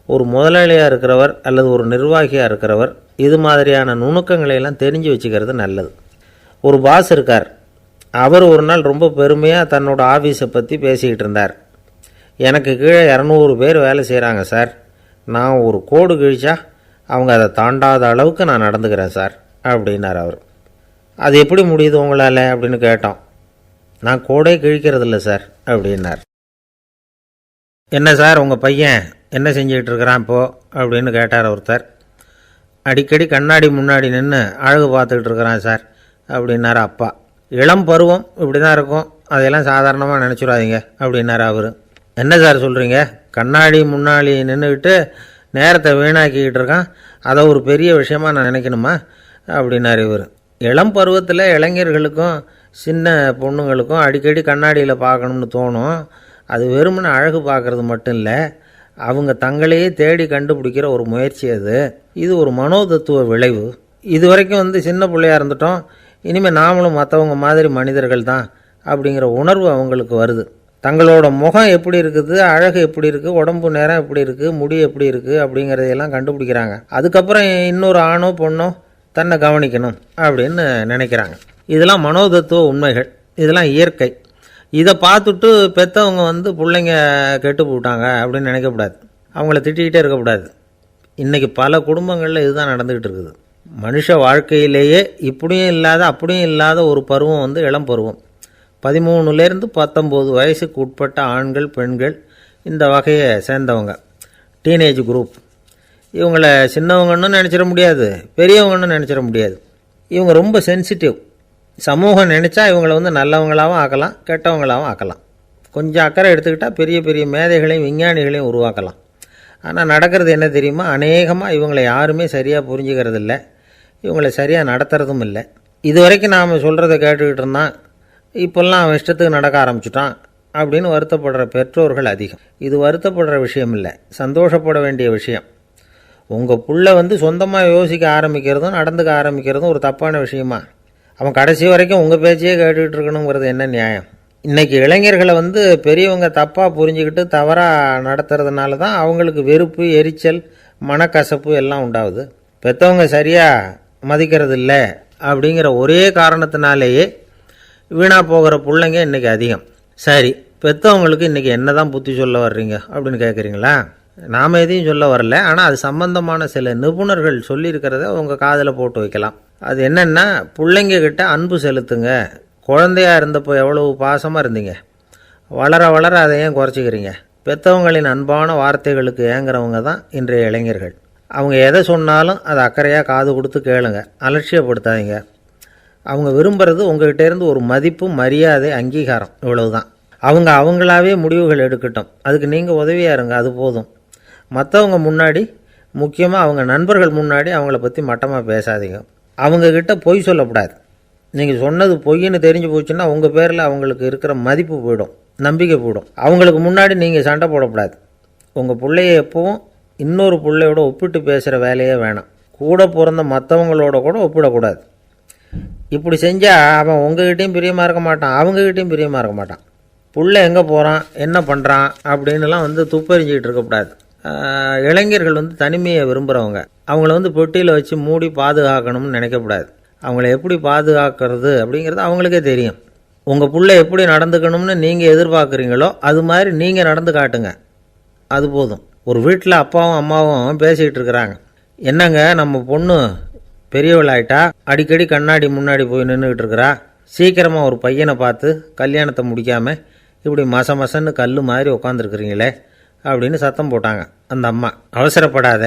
ஒரு முதலாளியாக இருக்கிறவர் அல்லது ஒரு நிர்வாகியாக இருக்கிறவர் இது மாதிரியான நுணுக்கங்களையெல்லாம் தெரிஞ்சு வச்சுக்கிறது நல்லது. ஒரு பாஸ் இருக்கார், அவர் ஒரு நாள் ரொம்ப பெருமையாக தன்னோட ஆஃபீஸை பற்றி பேசிக்கிட்டு இருந்தார். எனக்கு கீழே 200 பேர் வேலை செய்கிறாங்க சார், நான் ஒரு கோடு கிழிச்சா அவங்க அதை தாண்டாத அளவுக்கு நான் நடந்துக்கிறேன் சார் அப்படின்னார் அவர். அது எப்படி முடியுது உங்களால் அப்படின்னு கேட்டோம். நான் கோடே கிழிக்கிறதில்ல சார் அப்படின்னார். என்ன சார் உங்கள் பையன் என்ன செஞ்சுக்கிட்டு இருக்கிறான் இப்போது அப்படின்னு கேட்டார் ஒருத்தர். அடிக்கடி கண்ணாடி முன்னாடி நின்று அழகு பார்த்துக்கிட்டு இருக்கிறான் சார் அப்படின்னார் அப்பா. இளம் பருவம் இப்படி தான் இருக்கும், அதையெல்லாம் சாதாரணமாக நினச்சிடாதீங்க அப்படின்னார் அவர். என்ன சார் சொல்கிறீங்க, கண்ணாடி முன்னாடி நின்றுக்கிட்டு நேரத்தை வீணாக்கிக்கிட்டு இருக்கான், அதை ஒரு பெரிய விஷயமாக நான் நினைக்கணுமா அப்படின்னார் இவர். இளம் பருவத்தில் இளைஞர்களுக்கும் சின்ன பொண்ணுங்களுக்கும் அடிக்கடி கண்ணாடியில் பார்க்கணும்னு தோணும். அது வெறுமனே அழகு பார்க்குறது மட்டும் இல்லை, அவங்க தங்களையே தேடி கண்டுபிடிக்கிற ஒரு முயற்சி அது. இது ஒரு மனோதத்துவ விளைவு. இது வரைக்கும் சின்ன பிள்ளையாக இருந்துட்டோம், இனிமேல் நாமளும் மற்றவங்க மாதிரி மனிதர்கள் தான் அப்படிங்கிற உணர்வு அவங்களுக்கு வருது. தங்களோட முகம் எப்படி இருக்குது, அழகு எப்படி இருக்குது, உடம்பு நேரம் எப்படி இருக்குது, முடி எப்படி இருக்குது அப்படிங்கிறதையெல்லாம் கண்டுபிடிக்கிறாங்க. அதுக்கப்புறம் இன்னொரு ஆணோ பொண்ணோ தன்னை கவனிக்கணும் அப்படின்னு நினைக்கிறாங்க. இதெல்லாம் மனோதத்துவ உண்மைகள், இதெல்லாம் இயற்கை. இதை பார்த்துட்டு பெற்றவங்க பிள்ளைங்க கெட்டு போட்டாங்க அப்படின்னு நினைக்கக்கூடாது, அவங்கள திட்டிக்கிட்டே இருக்கக்கூடாது. இன்றைக்கி பல குடும்பங்களில் இதுதான் நடந்துக்கிட்டு இருக்குது. மனுஷ வாழ்க்கையிலேயே இப்படியும் இல்லாத அப்படியும் இல்லாத ஒரு பருவம் இளம் பருவம். 13லேருந்து 19 வயசுக்கு உட்பட்ட ஆண்கள் பெண்கள் இந்த வகையை சேர்ந்தவங்க, டீனேஜ் குரூப். இவங்களை சின்னவங்கன்னு நினச்சிட முடியாது, பெரியவங்கன்னு நினச்சிட முடியாது. இவங்க ரொம்ப சென்சிட்டிவ். சமூகம் நினச்சா இவங்களை நல்லவங்களாகவும் ஆக்கலாம், கெட்டவங்களாகவும் ஆக்கலாம். கொஞ்சம் அக்கறை எடுத்துக்கிட்டால் பெரிய பெரிய மேதைகளையும் விஞ்ஞானிகளையும் உருவாக்கலாம். ஆனால் நடக்கிறது என்ன தெரியுமா, அநேகமாக இவங்களை யாருமே சரியாக புரிஞ்சுக்கிறது இல்லை, இவங்களை சரியாக நடத்துறதும் இல்லை. இது வரைக்கும் நாம் சொல்கிறத கேட்டுக்கிட்டு இருந்தான், இப்போல்லாம் அவன் இஷ்டத்துக்கு நடக்க ஆரம்பிச்சிட்டான் அப்படின்னு வருத்தப்படுற பெற்றோர்கள் அதிகம். இது வருத்தப்படுற விஷயம் இல்லை, சந்தோஷப்பட வேண்டிய விஷயம். உங்கள் புள்ள சொந்தமாக யோசிக்க ஆரம்பிக்கிறதும் நடந்துக்க ஆரம்பிக்கிறதும் ஒரு தப்பான விஷயமா? அவன் கடைசி வரைக்கும் உங்கள் பேச்சையே கேட்டுக்கிட்டு இருக்கணுங்கிறது என்ன நியாயம்? இன்றைக்கி இளைஞர்களை பெரியவங்க தப்பாக புரிஞ்சுக்கிட்டு தவறாக நடத்துறதுனால தான் அவங்களுக்கு வெறுப்பு, எரிச்சல், மனக்கசப்பு எல்லாம் உண்டாகுது. பெற்றவங்க சரியாக மதிக்கிறது இல்லை அப்படிங்கிற ஒரே காரணத்தினாலேயே வீணாக போகிற பிள்ளைங்க இன்றைக்கி அதிகம். சரி, பெற்றவங்களுக்கு இன்றைக்கி என்ன தான் புத்தி சொல்ல வர்றீங்க அப்படின்னு கேட்குறீங்களா? நாம் எதையும் சொல்ல வரல, ஆனால் அது சம்பந்தமான சில நிபுணர்கள் சொல்லியிருக்கிறத உங்கள் காதில் போட்டு வைக்கலாம். அது என்னென்னா, பிள்ளைங்கக்கிட்ட அன்பு செலுத்துங்க. குழந்தையாக இருந்தப்போ எவ்வளவு பாசமாக இருந்தீங்க, வளர வளர அதை ஏன் குறைச்சிக்கிறீங்க? பெற்றவங்களின் அன்பான வார்த்தைகளுக்கு ஏங்குறவங்க தான் இன்றைய இளைஞர்கள். அவங்க எதை சொன்னாலும் அதை அக்கறையாக காது கொடுத்து கேளுங்க, அலட்சியப்படுத்தாதீங்க. அவங்க விரும்புகிறது உங்கள்கிட்டேருந்து ஒரு மதிப்பு, மரியாதை, அங்கீகாரம், இவ்வளவு தான். அவங்களாவே முடிவுகள் எடுக்கட்டும், அதுக்கு நீங்கள் உதவியாக இருங்க, அது போதும். மற்றவங்க முன்னாடி, முக்கியமாக அவங்க நண்பர்கள் முன்னாடி அவங்கள பற்றி மட்டமாக பேசாதீங்க. அவங்கக்கிட்ட பொய் சொல்லக்கூடாது. நீங்கள் சொன்னது பொய்ன்னு தெரிஞ்சு போச்சுன்னா உங்கள் பேரில் அவங்களுக்கு இருக்கிற மதிப்பு போயிடும், நம்பிக்கை போயிடும். அவங்களுக்கு முன்னாடி நீங்கள் சண்டை போடக்கூடாது. உங்கள் பிள்ளைய எப்பவும் இன்னொரு பிள்ளையோட ஒப்பிட்டு பேசுகிற வேலையே வேணாம். கூட பிறந்த மற்றவங்களோட கூட ஒப்பிடக்கூடாது. இப்படி செஞ்சால் அவன் உங்ககிட்டையும் பிரியமாக இருக்க மாட்டான், அவங்ககிட்டையும் பிரியமாக இருக்க மாட்டான். புள்ள எங்கே போகிறான், என்ன பண்ணுறான் அப்படின்லாம் துப்பறிஞ்சிக்கிட்டு இருக்கக்கூடாது. இளைஞர்கள் தனிமையை விரும்புகிறவங்க. அவங்கள பெட்டியில் வச்சு மூடி பாதுகாக்கணும்னு நினைக்கக்கூடாது. அவங்கள எப்படி பாதுகாக்கிறது அப்படிங்கிறது அவங்களுக்கே தெரியும். உங்கள் புள்ள எப்படி நடந்துக்கணும்னு நீங்கள் எதிர்பார்க்குறீங்களோ அது மாதிரி நீங்கள் நடந்து காட்டுங்க, அது போதும். ஒரு வீட்டில் அப்பாவும் அம்மாவும் பேசிக்கிட்டு இருக்கிறாங்க. என்னங்க, நம்ம பொண்ணு பெரியவளாயிட்டா, அடிக்கடி கண்ணாடி முன்னாடி போய் நின்றுக்கிட்டு இருக்கிறா, சீக்கிரமாக ஒரு பையனை பார்த்து கல்யாணத்தை முடிக்காமல் இப்படி மசன்னு கல் மாதிரி உட்காந்துருக்குறீங்களே அப்படின்னு சத்தம் போட்டாங்க அந்த அம்மா. அவசரப்படாத,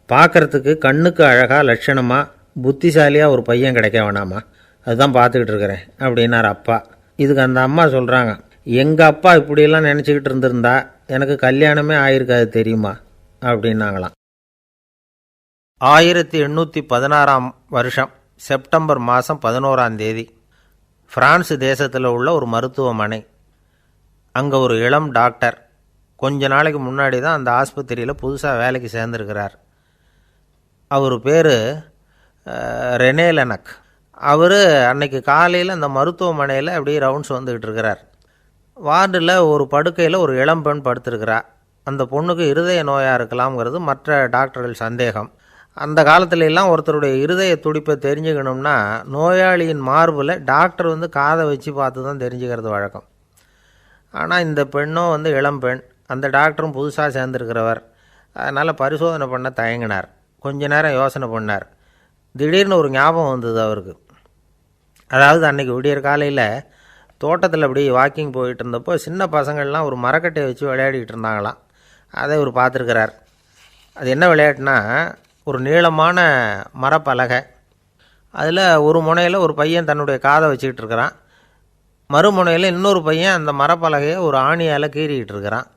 பார்க்குறதுக்கு கண்ணுக்கு அழகாக லட்சணமாக புத்திசாலியாக ஒரு பையன் கிடைக்க வேணாமா, அதுதான் பார்த்துக்கிட்டு இருக்கிறேன் அப்படின்னார் அப்பா. இதுக்கு அந்த அம்மா சொல்கிறாங்க, எங்கள் அப்பா இப்படியெல்லாம் நினச்சிக்கிட்டு இருந்திருந்தா எனக்கு கல்யாணமே ஆயிருக்காது தெரியுமா அப்படின்னாங்களாம். 1816 வருஷம் செப்டம்பர் மாதம் 11 பிரான்ஸ் தேசத்தில் உள்ள ஒரு மருத்துவமனை. அங்கே ஒரு இளம் டாக்டர் கொஞ்ச நாளைக்கு முன்னாடி தான் அந்த ஆஸ்பத்திரியில் புதுசாக வேலைக்கு சேர்ந்துருக்கிறார். அவர் பேர் ரெனே லெனக். அவர் அன்னைக்கு காலையில் அந்த மருத்துவமனையில் அப்படியே ரவுண்ட்ஸ் வந்துக்கிட்டு இருக்கிறார். வார்டில் ஒரு படுக்கையில் ஒரு இளம் பெண் படுத்திருக்கிறா. அந்த பொண்ணுக்கு இருதய நோயாக இருக்கலாம்ங்கிறது மற்ற டாக்டர்கள் சந்தேகம். அந்த காலத்துல ஒருத்தருடைய இருதய துடிப்பை தெரிஞ்சுக்கணும்னா நோயாளியின் மார்பில் டாக்டர் காதை வச்சு பார்த்து தான் தெரிஞ்சுக்கிறது வழக்கம். ஆனால் இந்த பெண்ணும் இளம் பெண், அந்த டாக்டரும் புதுசாக சேர்ந்துருக்கிறவர். அதனால் பரிசோதனை பண்ண தயங்கினார். கொஞ்ச நேரம் யோசனை பண்ணார். திடீர்னு ஒரு ஞாபகம் வந்தது அவருக்கு. அதாவது அன்றைக்கி விடியற் காலையில் தோட்டத்தில் அப்படி வாக்கிங் போயிட்டு இருந்தப்போ சின்ன பசங்கள்லாம் ஒரு மரக்கட்டையை வச்சு விளையாடிக்கிட்டு இருந்தாங்களாம். அதை இவர் பார்த்துருக்கிறார். அது என்ன விளையாட்டுனா, ஒரு நீளமான மரப்பலகை, அதில் ஒரு முனையில் ஒரு பையன் தன்னுடைய காதை வச்சுக்கிட்டு இருக்கிறான், மறுமுனையில் இன்னொரு பையன் அந்த மரப்பலகையை ஒரு ஆணியால் கீறிக்கிட்டு இருக்கிறான்.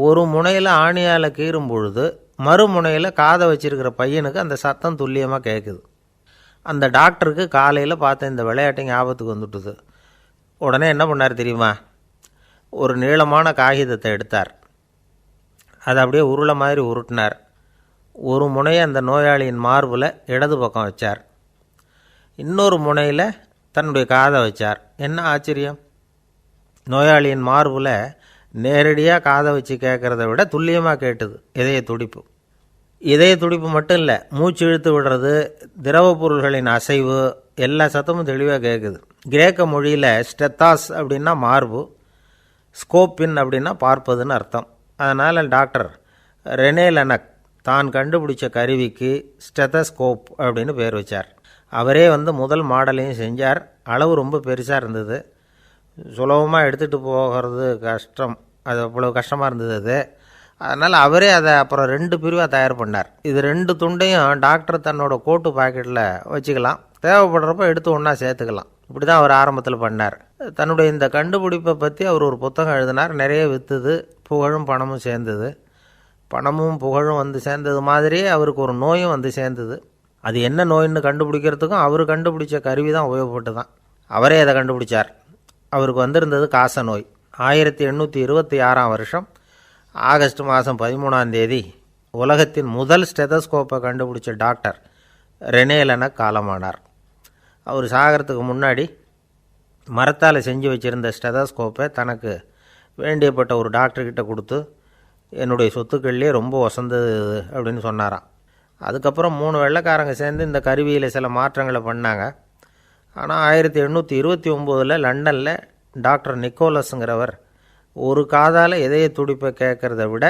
ஒரு முனையில் ஆணியால் கீறும் பொழுது மறுமுனையில் காதை வச்சிருக்கிற பையனுக்கு அந்த சத்தம் துல்லியமாக கேட்குது. அந்த டாக்டருக்கு காலையில் பார்த்த இந்த விளையாட்டு ஞாபகத்துக்கு வந்துட்டுது. உடனே என்ன பண்ணார் தெரியுமா? ஒரு நீளமான காகிதத்தை எடுத்தார். அதை அப்படியே உருளை மாதிரி உருட்டினார். ஒரு முனையை அந்த நோயாளியின் மார்பில் இடது பக்கம் வச்சார், இன்னொரு முனையில் தன்னுடைய காதை வச்சார். என்ன ஆச்சரியம்! நோயாளியின் மார்பில் நேரடியாக காதை வச்சு கேட்குறத விட துல்லியமாக கேட்டுது இதய துடிப்பு. இதய துடிப்பு மட்டும் இல்லை, மூச்சு இழுத்து விடுறது, திரவ பொருள்களின் அசைவு, எல்லா சத்தமும் தெளிவாக கேட்குது. கிரேக்க மொழியில் ஸ்டெத்தாஸ் அப்படின்னா மார்பு, ஸ்கோப்பின் அப்படின்னா பார்ப்பதுன்னு அர்த்தம். அதனால் டாக்டர் ரெனே லெனக் தான் கண்டுபிடிச்ச கருவிக்கு ஸ்டெத்தஸ்கோப் அப்படின்னு பேர் வச்சார். அவரே முதல் மாடலையும் செஞ்சார். அளவு ரொம்ப பெருசாக இருந்தது, சுலபமாக எடுத்துகிட்டு போகிறது கஷ்டம், அது அவ்வளோ கஷ்டமாக இருந்தது அது. அதனால் அவரே அதை அப்புறம் 2 பிரிவாக தயார் பண்ணார். இது 2 துண்டையும் டாக்டர் தன்னோட கோட்டு பாக்கெட்டில் வச்சுக்கலாம், தேவைப்படுறப்ப எடுத்து ஒன்றா சேர்த்துக்கலாம். இப்படி தான் அவர் ஆரம்பத்தில் பண்ணார். தன்னுடைய இந்த கண்டுபிடிப்பை பற்றி அவர் ஒரு புத்தகம் எழுதினார். நிறைய விற்றுது, புகழும் பணமும் சேர்ந்தது. பணமும் புகழும் சேர்ந்தது மாதிரியே அவருக்கு ஒரு நோயும் சேர்ந்தது. அது என்ன நோயின்னு கண்டுபிடிக்கிறதுக்கும் அவர் கண்டுபிடிச்ச கருவி தான் உபயோகப்பட்டு தான். அவரே அதை கண்டுபிடிச்சார். அவருக்கு வந்திருந்தது காச நோய். 1826 வருஷம் ஆகஸ்ட் மாதம் 13 உலகத்தின் முதல் ஸ்டெதஸ்கோப்பை கண்டுபிடிச்ச டாக்டர் ரெனே லெனக் காலமானார். அவர் சாகிறதுக்கு முன்னாடி மரத்தால் செஞ்சு வச்சுருந்த ஸ்டெதஸ்கோப்பை தனக்கு வேண்டியப்பட்ட ஒரு டாக்டர்கிட்ட கொடுத்து, என்னுடைய சொத்துக்கள்லேயே ரொம்ப வசந்தது அப்படின்னு சொன்னாராம். அதுக்கப்புறம் 3 வெள்ளைக்காரங்க சேர்ந்து இந்த கருவியில் சில மாற்றங்களை பண்ணாங்க. ஆனால் 1829 லண்டனில் டாக்டர் நிக்கோலஸுங்கிறவர் ஒரு காதால் இதய துடிப்பை கேட்குறத விட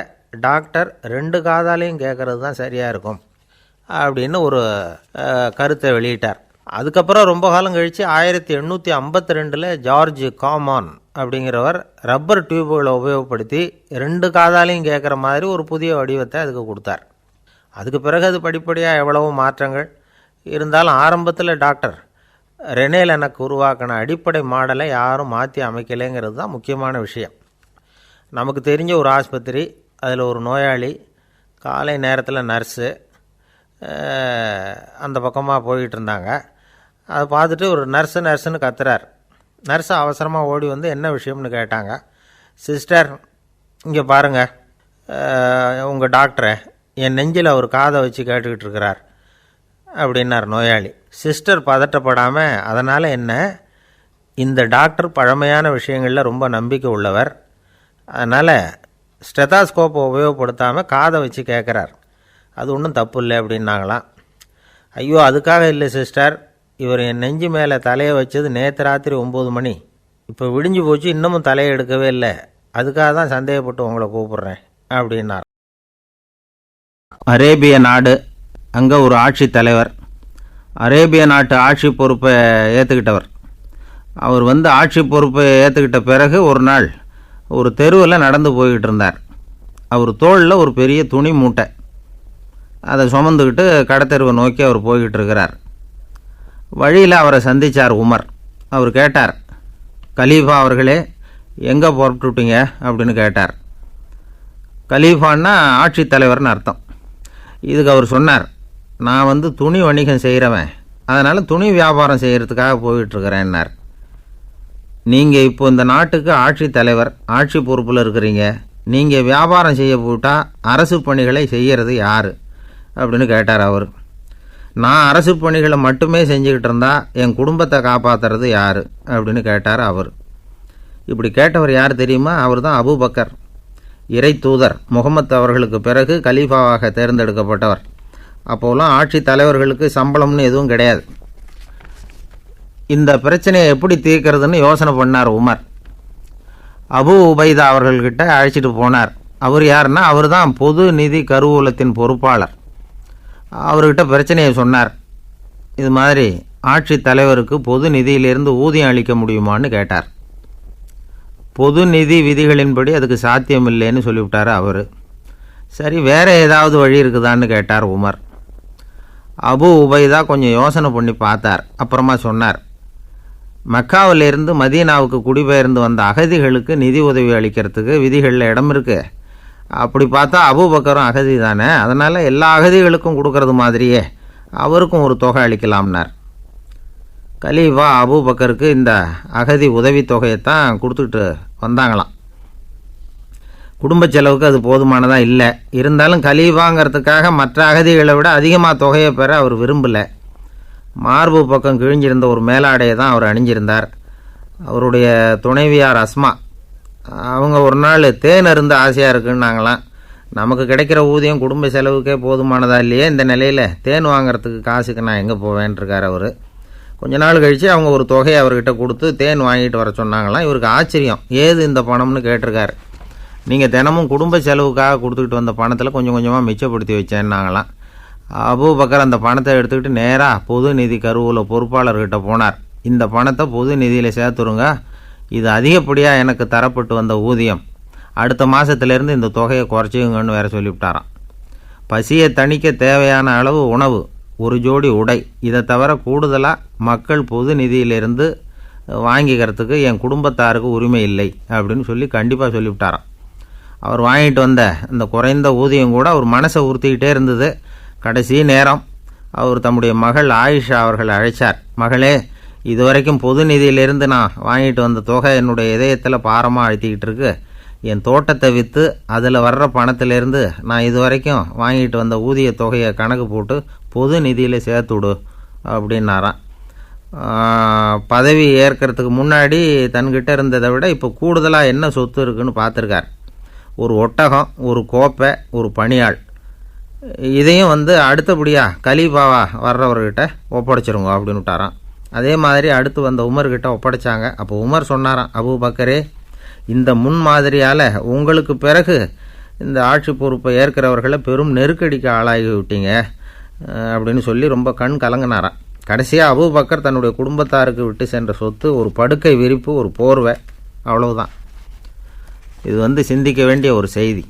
டாக்டர் 2 காதாலையும் கேட்குறது தான் சரியாக இருக்கும் அப்படின்னு ஒரு கருத்தை வெளியிட்டார். அதுக்கப்புறம் ரொம்ப காலம் கழித்து 1852 ஜார்ஜ் காமான் அப்படிங்கிறவர் ரப்பர் டியூப்களை உபயோகப்படுத்தி 2 காதாலையும் கேட்குற மாதிரி ஒரு புதிய வடிவத்தை அதுக்கு கொடுத்தார். அதுக்கு பிறகு அது படிப்படியாக எவ்வளவோ மாற்றங்கள் இருந்தாலும் ஆரம்பத்தில் டாக்டர் ரெனே லெனக் உருவாக்கின அடிப்படை மாடலை யாரும் மாற்றி அமைக்கலைங்கிறது தான் முக்கியமான விஷயம். நமக்கு தெரிஞ்ச ஒரு ஆஸ்பத்திரி, அதில் ஒரு நோயாளி, காலை நேரத்தில் நர்ஸு அந்த பக்கமாக போய்கிட்டு இருந்தாங்க. அதை பார்த்துட்டு ஒரு நர்ஸுன்னு கத்துறார். நர்ஸு அவசரமாக ஓடி என்ன விஷயம்னு கேட்டாங்க. சிஸ்டர், இங்கே பாருங்கள், உங்கள் டாக்டரை என் நெஞ்சில் அவர் காதை வச்சு கேட்டுக்கிட்டு இருக்கிறார் அப்படின்னார் நோயாளி. சிஸ்டர் பதட்டப்படாமல், அதனால் என்ன, இந்த டாக்டர் பழமையான விஷயங்களில் ரொம்ப நம்பிக்கை உள்ளவர், அதனால் ஸ்டெதாஸ்கோப்பை உபயோகப்படுத்தாமல் காதை வச்சு கேட்குறார், அது ஒன்றும் தப்பு இல்லை அப்படின்னாங்களாம். ஐயோ, அதுக்காக இல்லை சிஸ்டர், இவர் என் நெஞ்சு மேலே தலையை வச்சது நேற்று ராத்திரி 9 மணி, இப்போ விடிஞ்சு போச்சு, இன்னமும் தலையை எடுக்கவே இல்லை, அதுக்காக தான் சந்தேகப்பட்டு உங்களை கூப்பிட்றேன் அப்படின்னார். அரேபிய நாடு, அங்கே ஒரு ஆட்சி தலைவர், அரேபிய நாட்டு ஆட்சி பொறுப்பை ஏற்றுக்கிட்டவர். அவர் ஆட்சி பொறுப்பை ஏற்றுக்கிட்ட பிறகு ஒரு நாள் ஒரு தெருவில் நடந்து போய்கிட்டு இருந்தார். அவர் தோளில் ஒரு பெரிய துணி மூட்டை, அதை சுமந்துக்கிட்டு கடத்தெருவை நோக்கி அவர் போய்கிட்டு இருக்கிறார். வழியில் அவரை சந்தித்தார் உமர். அவர் கேட்டார், கலீஃபா அவர்களே, எங்கே புறப்பட்டுட்டீங்க அப்படின்னு கேட்டார். கலீஃபான்னா ஆட்சி தலைவர்னு அர்த்தம். இதுக்கு அவர் சொன்னார், நான் துணி வணிகம் செய்கிறவன், அதனால் துணி வியாபாரம் செய்கிறதுக்காக போயிட்டுருக்கிறேன்னார். நீங்கள் இப்போ இந்த நாட்டுக்கு ஆட்சி தலைவர், ஆட்சி பொறுப்பில் இருக்கிறீங்க, நீங்கள் வியாபாரம் செய்ய போட்டால் அரசு பணிகளை செய்கிறது யார் அப்படின்னு கேட்டார் அவர். நான் அரசு பணிகளை மட்டுமே செஞ்சுக்கிட்டு இருந்தா என் குடும்பத்தை காப்பாற்றுறது யார் அப்படின்னு கேட்டார் அவர். இப்படி கேட்டவர் யார் தெரியுமா? அவர் தான் அபூபக்கர், இறை தூதர் முகமது அவர்களுக்கு பிறகு கலீஃபாவாக தேர்ந்தெடுக்கப்பட்டவர். அப்போலாம் ஆட்சி தலைவர்களுக்கு சம்பளம்னு எதுவும் கிடையாது. இந்த பிரச்சனையை எப்படி தீர்க்கிறதுன்னு யோசனை பண்ணார் உமர். அபு உபைதா அவர்கள்கிட்ட அழைச்சிட்டு போனார். அவர் யாருன்னா, அவர் தான் பொது நிதி கருவூலத்தின் பொறுப்பாளர். அவர்கிட்ட பிரச்சனையை சொன்னார். இது மாதிரி ஆட்சி தலைவருக்கு பொது நிதியிலிருந்து ஊதியம் அளிக்க முடியுமான்னு கேட்டார். பொது நிதி விதிகளின்படி அதுக்கு சாத்தியமில்லைன்னு சொல்லிவிட்டார் அவர். சரி, வேறு ஏதாவது வழி இருக்குதான்னு கேட்டார் உமர். அபு உபைதா கொஞ்சம் யோசனை பண்ணி பார்த்தார். அப்புறமா சொன்னார், மக்காவிலிருந்து மதீனாவுக்கு குடிபெயர்ந்து வந்த அகதிகளுக்கு நிதி உதவி அளிக்கிறதுக்கு விதிகளில் இடம் இருக்குது. அப்படி பார்த்தா அபூபக்கரும் அகதி தானே, அதனால் எல்லா அகதிகளுக்கும் கொடுக்கறது மாதிரியே அவருக்கும் ஒரு தொகை அளிக்கலாம்னார். கலீஃபா அபூபக்கருக்கு இந்த அகதி உதவித்தொகையைத்தான் கொடுத்துட்டு வந்தாங்களாம். குடும்ப செலவுக்கு அது போதுமானதாக இல்லை. இருந்தாலும் கலீஃபாங்கிறதுக்காக மற்ற அகதிகளை விட அதிகமாக தொகையை பெற அவர் விரும்பலை. மார்பு பக்கம் கிழிஞ்சிருந்த ஒரு மேலாடையை தான் அவர் அணிஞ்சிருந்தார். அவருடைய துணைவியார் அஸ்மா, அவங்க ஒரு நாள் தேன் அருந்து ஆசையாக இருக்குன்னாங்களாம். நமக்கு கிடைக்கிற ஊதியம் குடும்ப செலவுக்கே போதுமானதா இல்லையே, இந்த நிலையில் தேன் வாங்கிறதுக்கு காசுக்கு நான் எங்கே போவேன்ருக்கார் அவர். கொஞ்ச நாள் கழித்து அவங்க ஒரு தொகையை அவர்கிட்ட கொடுத்து தேன் வாங்கிட்டு வர சொன்னாங்களாம். இவருக்கு ஆச்சரியம், ஏது இந்த பணம்னு கேட்டிருக்காரு. நீங்கள் தினமும் குடும்ப செலவுக்காக கொடுத்துக்கிட்டு வந்த பணத்தில் கொஞ்சம் கொஞ்சமாக மிச்சப்படுத்தி வச்சேன்னாங்களாம். அபூபக்கர் அந்த பணத்தை எடுத்துக்கிட்டு நேராக பொது நிதி கருவூல பொறுப்பாளர்கிட்ட போனார். இந்த பணத்தை பொது நிதியில் சேர்த்துருங்க, இது அதிகப்படியாக எனக்கு தரப்பட்டு வந்த ஊதியம், அடுத்த மாதத்துலேருந்து இந்த தொகையை குறைச்சிங்கன்னு வேற சொல்லிவிட்டாராம். பசியை தணிக்க தேவையான அளவு உணவு, ஒரு ஜோடி உடை, இதை தவிர கூடுதலாக மக்கள் பொது நிதியிலிருந்து வாங்கிக்கிறதுக்கு என் குடும்பத்தாருக்கு உரிமை இல்லை அப்படின்னு சொல்லி கண்டிப்பாக சொல்லிவிட்டாராம். அவர் வாங்கிட்டு வந்த இந்த குறைந்த ஊதியம் கூட அவர் மனசை உறுத்திக்கிட்டே இருந்தது. கடைசி நேரம் அவர் தம்முடைய மகள் ஆயிஷா அவர்களை அழைச்சார். மகளே, இதுவரைக்கும் பொது நிதியிலிருந்து நான் வாங்கிட்டு வந்த தொகை என்னுடைய இதயத்தில் பாரமாக அழுத்திக்கிட்டு இருக்கு. என் தோட்டத்தை விற்று அதில் வர்ற பணத்திலேருந்து நான் இதுவரைக்கும் வாங்கிட்டு வந்த ஊதிய தொகையை கணக்கு போட்டு பொது நிதியில் சேர்த்து விடு அப்படின்னாராம். பதவி ஏற்கிறதுக்கு முன்னாடி தன்கிட்ட இருந்ததை விட இப்போ கூடுதலாக என்ன சொத்து இருக்குன்னு பார்த்துருக்கார். ஒரு ஒட்டகம், ஒரு கோப்பை, ஒரு பணியாள். இதையும் அடுத்தபடியாக கலீஃபாவா வர்றவர்கிட்ட ஒப்படைச்சிருங்க அப்படின்னு விட்டாராம். அதே மாதிரி அடுத்து வந்த உமர்கிட்ட ஒப்படைச்சாங்க. அப்போ உமர் சொன்னாராம், அபூபக்கரே, இந்த முன்மாதிரியால் உங்களுக்கு பிறகு இந்த ஆட்சி பொறுப்பை ஏற்கிறவர்களை பெரும் நெருக்கடிக்கு ஆளாகி விட்டீங்க அப்படின்னு சொல்லி ரொம்ப கண் கலங்கினாராம். கடைசியாக அபூபக்கர் தன்னுடைய குடும்பத்தாருக்கு விட்டு சென்ற சொத்து ஒரு படுக்கை விரிப்பு, ஒரு போர்வை, அவ்வளவுதான். இது சிந்திக்க வேண்டிய ஒரு செய்தி.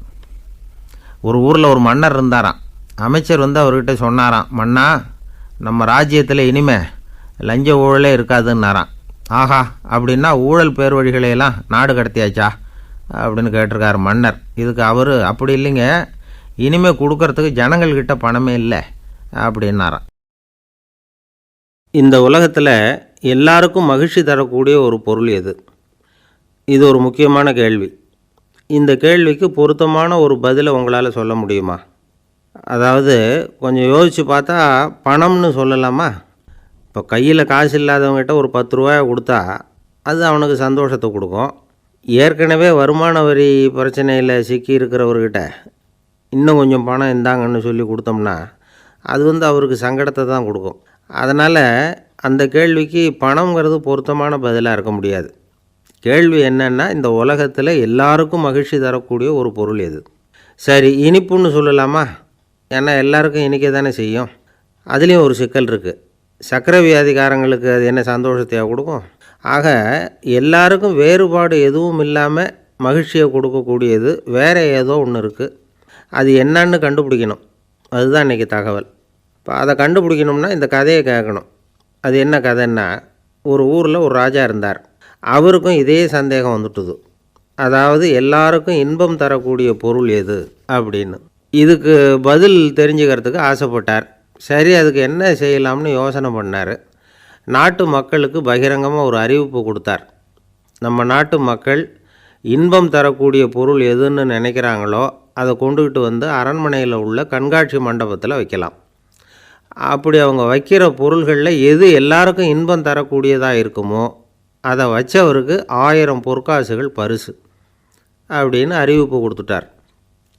ஒரு ஊரில் ஒரு மன்னர் இருந்தாராம். அமைச்சர் அவர்கிட்ட சொன்னாராம், மன்னா, நம்ம ராஜ்யத்தில் இனிமே லஞ்ச ஊழலே இருக்காதுன்னாராம். ஆஹா, அப்படின்னா ஊழல் பேர் வழிகளையெல்லாம் நாடு கடத்தியாச்சா அப்படின்னு கேட்டிருக்காரு மன்னர். இதுக்கு அவர், அப்படி இல்லைங்க, இனிமேல் கொடுக்கறதுக்கு ஜனங்கள்கிட்ட பணமே இல்லை அப்படின்னாராம். இந்த உலகத்தில் எல்லாருக்கும் மகிழ்ச்சி தரக்கூடிய ஒரு பொருள் எது? இது ஒரு முக்கியமான கேள்வி. இந்த கேள்விக்கு பொருத்தமான ஒரு பதிலை உங்களால் சொல்ல முடியுமா? அதாவது கொஞ்சம் யோசித்து பார்த்தா பணம்னு சொல்லலாமா? இப்போ கையில் காசு இல்லாதவங்ககிட்ட ஒரு 10 ரூபாய் கொடுத்தா அது அவனுக்கு சந்தோஷத்தை கொடுக்கும். ஏற்கனவே வருமான வரி பிரச்சனையில் சிக்கி இருக்கிறவர்கிட்ட இன்னும் கொஞ்சம் பணம் இந்தாங்கன்னு சொல்லி கொடுத்தோம்னா அது அவருக்கு சங்கடத்தை தான் கொடுக்கும். அதனால் அந்த கேள்விக்கு பணங்கிறது பொருத்தமான பதிலாக இருக்க முடியாது. கேள்வி என்னன்னா, இந்த உலகத்தில் எல்லாருக்கும் மகிழ்ச்சி தரக்கூடிய ஒரு பொருள் எது? சரி, இனிப்புன்னு சொல்லலாமா? ஏன்னா எல்லாருக்கும் இனிக்க தானே செய்யும். அதுலேயும் ஒரு சிக்கல் இருக்குது. சர்க்கரை வியாதிக்காரங்களுக்கு அது என்ன சந்தோஷத்தையாக கொடுக்கும்? ஆக எல்லாருக்கும் வேறுபாடு எதுவும் இல்லாமல் மகிழ்ச்சியை கொடுக்கக்கூடியது வேறு ஏதோ ஒன்று இருக்குது. அது என்னன்னு கண்டுபிடிக்கணும். அதுதான் இன்றைக்கி தகவல். இப்போ அதை கண்டுபிடிக்கணும்னா இந்த கதையை கேட்கணும். அது என்ன கதைன்னா, ஒரு ஊரில் ஒரு ராஜா இருந்தார். அவருக்கும் இதே சந்தேகம் வந்துட்டுது. அதாவது எல்லாருக்கும் இன்பம் தரக்கூடிய பொருள் எது அப்படின்னு. இதுக்கு பதில் தெரிஞ்சுக்கிறதுக்கு ஆசைப்பட்டார். சரி, அதுக்கு என்ன செய்யலாம்னு யோசனை பண்ணார். நாட்டு மக்களுக்கு பகிரங்கமாக ஒரு அறிவிப்பு கொடுத்தார். நம்ம நாட்டு மக்கள் இன்பம் தரக்கூடிய பொருள் எதுன்னு நினைக்கிறாங்களோ அதை கொண்டுக்கிட்டு வந்து அரண்மனையில் உள்ள கண்காட்சி மண்டபத்தில் வைக்கலாம். அப்படி அவங்க வைக்கிற பொருள்களில் எது எல்லாருக்கும் இன்பம் தரக்கூடியதாக இருக்குமோ அதை வச்சவருக்கு 1000 பொற்காசுகள் பரிசு அப்படின்னு அறிவிப்பு கொடுத்துட்டார்.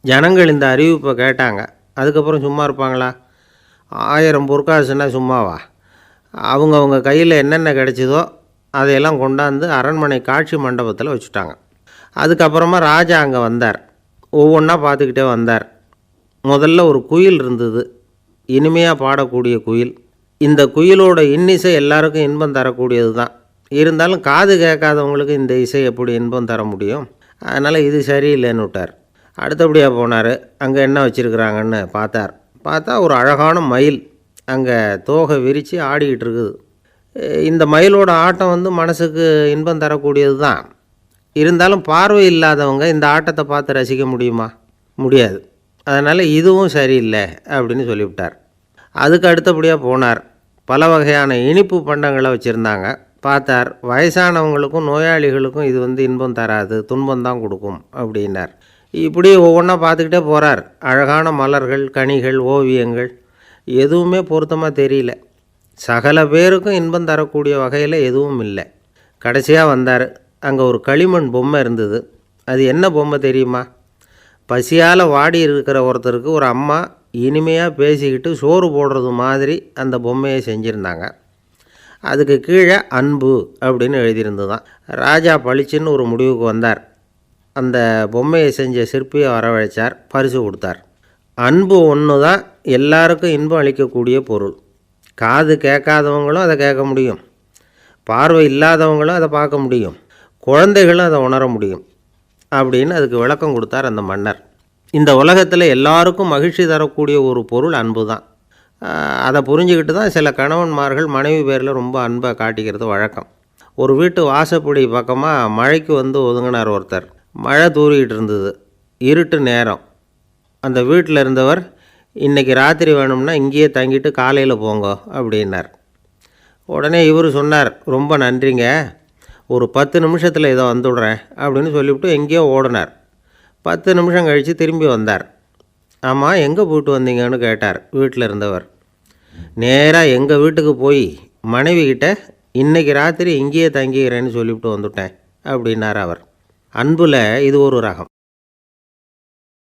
ஜனங்கள் இந்த அறிவிப்பை கேட்டாங்க. அதுக்கப்புறம் சும்மா இருப்பாங்களா? 1000 பொற்காசுன்னா சும்மாவா? அவங்கவுங்க கையில் என்னென்ன கிடைச்சதோ அதையெல்லாம் கொண்டாந்து அரண்மனை காட்சி மண்டபத்தில் வச்சுட்டாங்க. அதுக்கப்புறமா ராஜா அங்கே வந்தார். ஒவ்வொன்றா பார்த்துக்கிட்டே வந்தார். முதல்ல ஒரு குயில் இருந்தது, இனிமையாக பாடக்கூடிய குயில். இந்த குயிலோட இன்னிசை எல்லாருக்கும் இன்பம் தரக்கூடியது தான். இருந்தாலும் காது கேட்காதவங்களுக்கு இந்த இசை எப்படி இன்பம் தர முடியும்? அதனால் இது சரியில்லைன்னு விட்டார். அடுத்தபடியாக போனார். அங்கே என்ன வச்சுருக்குறாங்கன்னு பார்த்தா ஒரு அழகான மயில் அங்கே தோகை விரித்து ஆடிக்கிட்டு இருக்குது. இந்த மயிலோட ஆட்டம் மனசுக்கு இன்பம் தரக்கூடியது தான். இருந்தாலும் பார்வை இல்லாதவங்க இந்த ஆட்டத்தை பார்த்து ரசிக்க முடியுமா? முடியாது. அதனால் இதுவும் சரியில்லை அப்படின்னு சொல்லிவிட்டார். அதுக்கு அடுத்தபடியாக போனார். பல வகையான இனிப்பு பண்டங்களை வச்சுருந்தாங்க. பார்த்தார், வயசானவங்களுக்கும் நோயாளிகளுக்கும் இது இன்பம் தராது, துன்பம்தான் கொடுக்கும் அப்படின்னார். இப்படி ஒவ்வொன்றா பார்த்துக்கிட்டே போகிறார். அழகான மலர்கள், கனிகள், ஓவியங்கள் எதுவுமே பொருத்தமாக தெரியல. சகல பேருக்கும் இன்பம் தரக்கூடிய வகையில் எதுவும் இல்லை. கடைசியாக வந்தார். அங்கே ஒரு களிமண் பொம்மை இருந்தது. அது என்ன பொம்மை தெரியுமா? பசியால் வாடி இருக்கிற ஒருத்தருக்கு ஒரு அம்மா இனிமையாக பேசிக்கிட்டு சோறு போடுறது மாதிரி அந்த பொம்மையை செஞ்சுருந்தாங்க. அதுக்கு கீழே அன்பு அப்படின்னு எழுதியிருந்துதான். ராஜா பளிச்சுன்னு ஒரு முடிவுக்கு வந்தார். அந்த பொம்மையை செஞ்ச சிற்பியை வரவழைச்சார், பரிசு கொடுத்தார். அன்பு ஒன்று தான் எல்லாருக்கும் இன்பம் அளிக்கக்கூடிய பொருள். காது கேட்காதவங்களும் அதை கேட்க முடியும், பார்வை இல்லாதவங்களும் அதை பார்க்க முடியும், குழந்தைகளும் அதை உணர முடியும் அப்படின்னு அதுக்கு விளக்கம் கொடுத்தார் அந்த மன்னர். இந்த உலகத்தில் எல்லாருக்கும் மகிழ்ச்சி தரக்கூடிய ஒரு பொருள் அன்பு தான். அதை புரிஞ்சுக்கிட்டு தான் சில கணவன்மார்கள் மனைவி பேரில் ரொம்ப அன்பை காட்டிக்கிறது வழக்கம். ஒரு வீட்டு வாசப்படி பக்கமாக மழைக்கு ஒதுங்கினார் ஒருத்தர். மழை தூரிக்கிட்டு இருந்தது, இருட்டு நேரம். அந்த வீட்டில் இருந்தவர், இன்றைக்கி ராத்திரி வேணும்னா இங்கேயே தங்கிட்டு காலையில் போங்க அப்படின்னார். உடனே இவர் சொன்னார், ரொம்ப நன்றிங்க, ஒரு 10 நிமிஷத்தில் இதை வந்துவிடுறேன் அப்படின்னு சொல்லிவிட்டு எங்கேயோ ஓடினார். 10 நிமிஷம் கழித்து திரும்பி வந்தார். ஆமாம், எங்கே போயிட்டு வந்தீங்கன்னு கேட்டார் வீட்டில் இருந்தவர். நேராக எங்கள் வீட்டுக்கு போய் மனைவிக்கிட்ட இன்றைக்கி ராத்திரி இங்கேயே தங்கிக்கிறேன்னு சொல்லிவிட்டு வந்துவிட்டேன் அப்படின்னார் அவர். அன்பில் இது ஒரு ரகம்.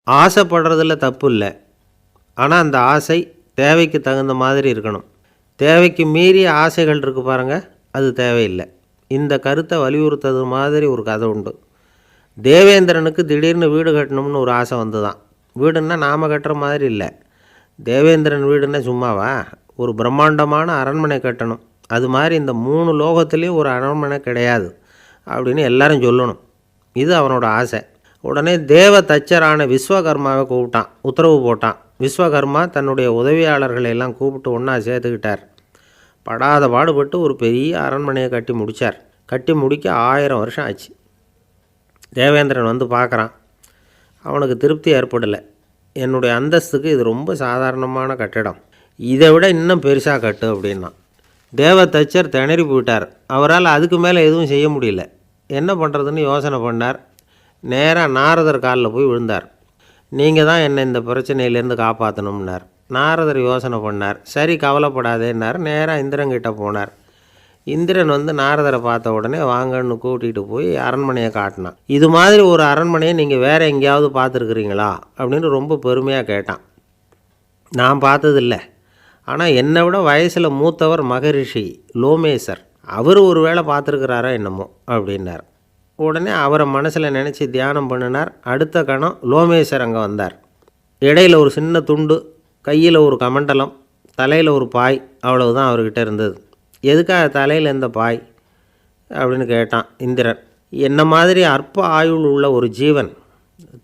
ஆசைப்படுறதில் தப்பு இல்லை, ஆனால் அந்த ஆசை தேவைக்கு தகுந்த மாதிரி இருக்கணும். தேவைக்கு மீறிய ஆசைகள் இருக்குது பாருங்கள், அது தேவையில்லை. இந்த கருத்தை வலியுறுத்தது மாதிரி ஒரு கதை உண்டு. தேவேந்திரனுக்கு திடீர்னு வீடு கட்டணும்னு ஒரு ஆசை வந்துதான். வீடுன்னா நாம் கட்டுற மாதிரி இல்லை. தேவேந்திரன் வீடுன்னா சும்மாவா? ஒரு பிரம்மாண்டமான அரண்மனை கட்டணும். அது மாதிரி இந்த 3 லோகத்துலேயும் ஒரு அரண்மனை கிடையாது அப்படின்னு எல்லாரும் சொல்லணும். இது அவனோட ஆசை. உடனே தேவ தச்சரான விஸ்வகர்மாவை கூப்பிட்டான், உத்தரவு போட்டான். விஸ்வகர்மா தன்னுடைய உதவியாளர்களை எல்லாம் கூப்பிட்டு ஒன்றா சேர்த்துக்கிட்டார். படாத பாடுபட்டு ஒரு பெரிய அரண்மனையை கட்டி முடித்தார். கட்டி முடிக்க 1000 வருஷம் ஆச்சு. தேவேந்திரன் பார்க்குறான். அவனுக்கு திருப்தி ஏற்படலை. என்னுடைய அந்தஸ்துக்கு இது ரொம்ப சாதாரணமான கட்டிடம், இதை விட இன்னும் பெருசாக கட்டு அப்படின்னா. தேவ தச்சர் திணறி போயிட்டார். அவரால் அதுக்கு மேலே எதுவும் செய்ய முடியல. என்ன பண்ணுறதுன்னு யோசனை பண்ணார். நேராக நாரதர் காலில் போய் விழுந்தார். நீங்கள் தான் என்னை இந்த பிரச்சனையிலேருந்து காப்பாற்றணும்னார். நாரதர் யோசனை பண்ணார். சரி, கவலைப்படாதேன்னார். நேராக இந்திரன்கிட்ட போனார். இந்திரன் நாரதரை பார்த்த உடனே வாங்கன்னு கூட்டிகிட்டு போய் அரண்மனையை காட்டினான். இது மாதிரி ஒரு அரண்மனையை நீங்கள் வேறு எங்கேயாவது பார்த்துருக்குறீங்களா அப்படின்னு ரொம்ப பெருமையாக கேட்டான். நான் பார்த்ததில்ல, ஆனால் என்னை விட வயசில் மூத்தவர் மகரிஷி லோமேசர், அவர் ஒரு வேளை பார்த்துருக்கிறாரா என்னமோ அப்படின்னார். உடனே அவரை மனசில் நினச்சி தியானம் பண்ணினார். அடுத்த கணம் லோமேசர் அங்கே வந்தார். இடையில் ஒரு சின்ன துண்டு, கையில் ஒரு கமண்டலம், தலையில் ஒரு பாய், அவ்வளவுதான் அவர்கிட்ட இருந்தது. எதுக்காக தலையில் எந்த பாய் அப்படின்னு கேட்டான் இந்திரன். என்ன மாதிரி அற்ப ஆயுள் உள்ள ஒரு ஜீவன்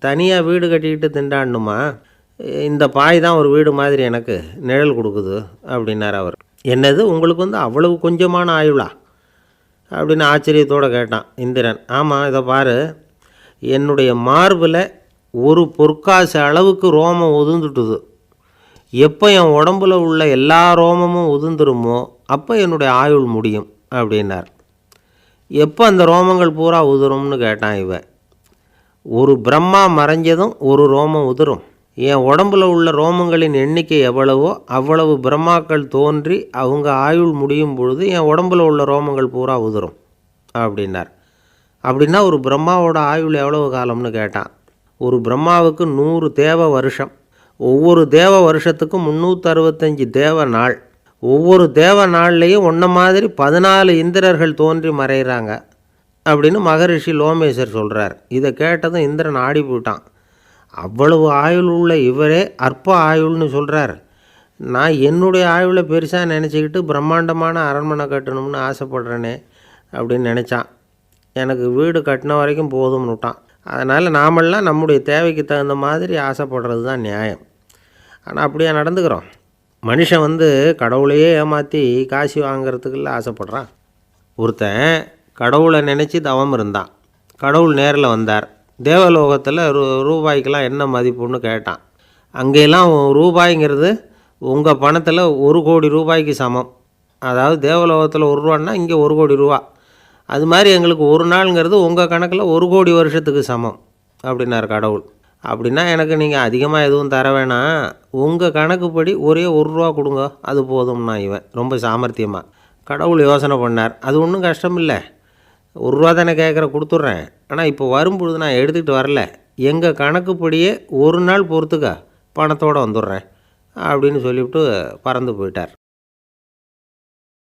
தனியாக வீடு கட்டிக்கிட்டு திண்டாடணுமா? இந்த பாய் தான் ஒரு வீடு மாதிரி எனக்கு நிழல் கொடுக்குது அப்படின்னார் அவர். என்னது, உங்களுக்கு அவ்வளவு கொஞ்சமான ஆயுளா அப்படின்னு ஆச்சரியத்தோடு கேட்டான் இந்திரன். ஆமாம், இதை பாரு, என்னுடைய மார்பில் ஒரு பொற்காசு அளவுக்கு ரோமம் ஒதுந்துட்டுது. எப்போ என் உடம்புல உள்ள எல்லா ரோமமும் உதிர்ந்துருமோ அப்போ என்னுடைய ஆயுள் முடியும் அப்படின்னார். எப்போ அந்த ரோமங்கள் பூரா உதிரும்னு கேட்டான் இவன். ஒரு பிரம்மா மறைஞ்சதும் ஒரு ரோமம் உதிரும். என் உடம்புல உள்ள ரோமங்களின் எண்ணிக்கை எவ்வளவோ அவ்வளவு பிரம்மாக்கள் தோன்றி அவங்க ஆயுள் முடியும் பொழுது என் உடம்புல உள்ள ரோமங்கள் பூரா உதிரும் அப்படின்னார். அப்படின்னா ஒரு பிரம்மாவோட ஆயுள் எவ்வளவு காலம்னு கேட்டான். ஒரு பிரம்மாவுக்கு 100 தேவ வருஷம். ஒவ்வொரு தேவ வருஷத்துக்கும் 365 தேவ நாள். ஒவ்வொரு தேவ நாள்லேயும் ஒன்றை மாதிரி 14 இந்திரர்கள் தோன்றி மறைகிறாங்க அப்படின்னு மகரிஷி லோமேசர் சொல்கிறார். இதை கேட்டதும் இந்திரன் ஆடி போயிட்டான். அவ்வளவு ஆயுள் உள்ள இவரே அற்ப ஆயுள்னு சொல்கிறார். நான் என்னுடைய ஆயுளை பெருசாக நினச்சிக்கிட்டு பிரம்மாண்டமான அரண்மனை கட்டணும்னு ஆசைப்படுறேனே அப்படின்னு நினச்சான். எனக்கு வீடு கட்டின வரைக்கும் போதும்னு விட்டான். அதனால் நாமெல்லாம் நம்முடைய தேவைக்கு தகுந்த மாதிரி ஆசைப்படுறது தான் நியாயம். ஆனால் அப்படியே நடந்துக்கிறோம். மனுஷன் கடவுளையே ஏமாற்றி காசு வாங்கிறதுக்குள்ள ஆசைப்படுறான். ஒருத்தன் கடவுளை நினச்சி தவம் இருந்தான். கடவுள் நேரில் வந்தார். தேவலோகத்தில் ரூபாய்க்கெல்லாம் என்ன மதிப்புன்னு கேட்டான். அங்கெல்லாம் ரூபாய்ங்கிறது உங்கள் பணத்தில் 1 கோடி ரூபாய்க்கு சமம். அதாவது தேவலோகத்தில் 1 ரூபான்னா இங்கே 1 கோடி ரூபா. அது மாதிரி எங்களுக்கு ஒரு நாளுங்கிறது உங்கள் கணக்கில் 1 கோடி வருஷத்துக்கு சமம் அப்படின்னார் கடவுள். அப்படின்னா எனக்கு நீங்கள் அதிகமாக எதுவும் தர வேணாம், உங்கள் கணக்குப்படி ஒரே 1 ரூபா கொடுங்க, அது போதும்னா இவன் ரொம்ப சாமர்த்தியமாக. கடவுள் யோசனை பண்ணார். அது ஒன்றும் கஷ்டம் இல்லை, 1 ரூபா தானே கேட்குற, கொடுத்துட்றேன். ஆனால் இப்போ வரும்பொழுது நான் எடுத்துக்கிட்டு வரல, எங்கள் கணக்குப்படியே 1 நாள் பொறுத்துக்க பணத்தோடு வந்துடுறேன் அப்படின்னு சொல்லிவிட்டு பறந்து போயிட்டார்.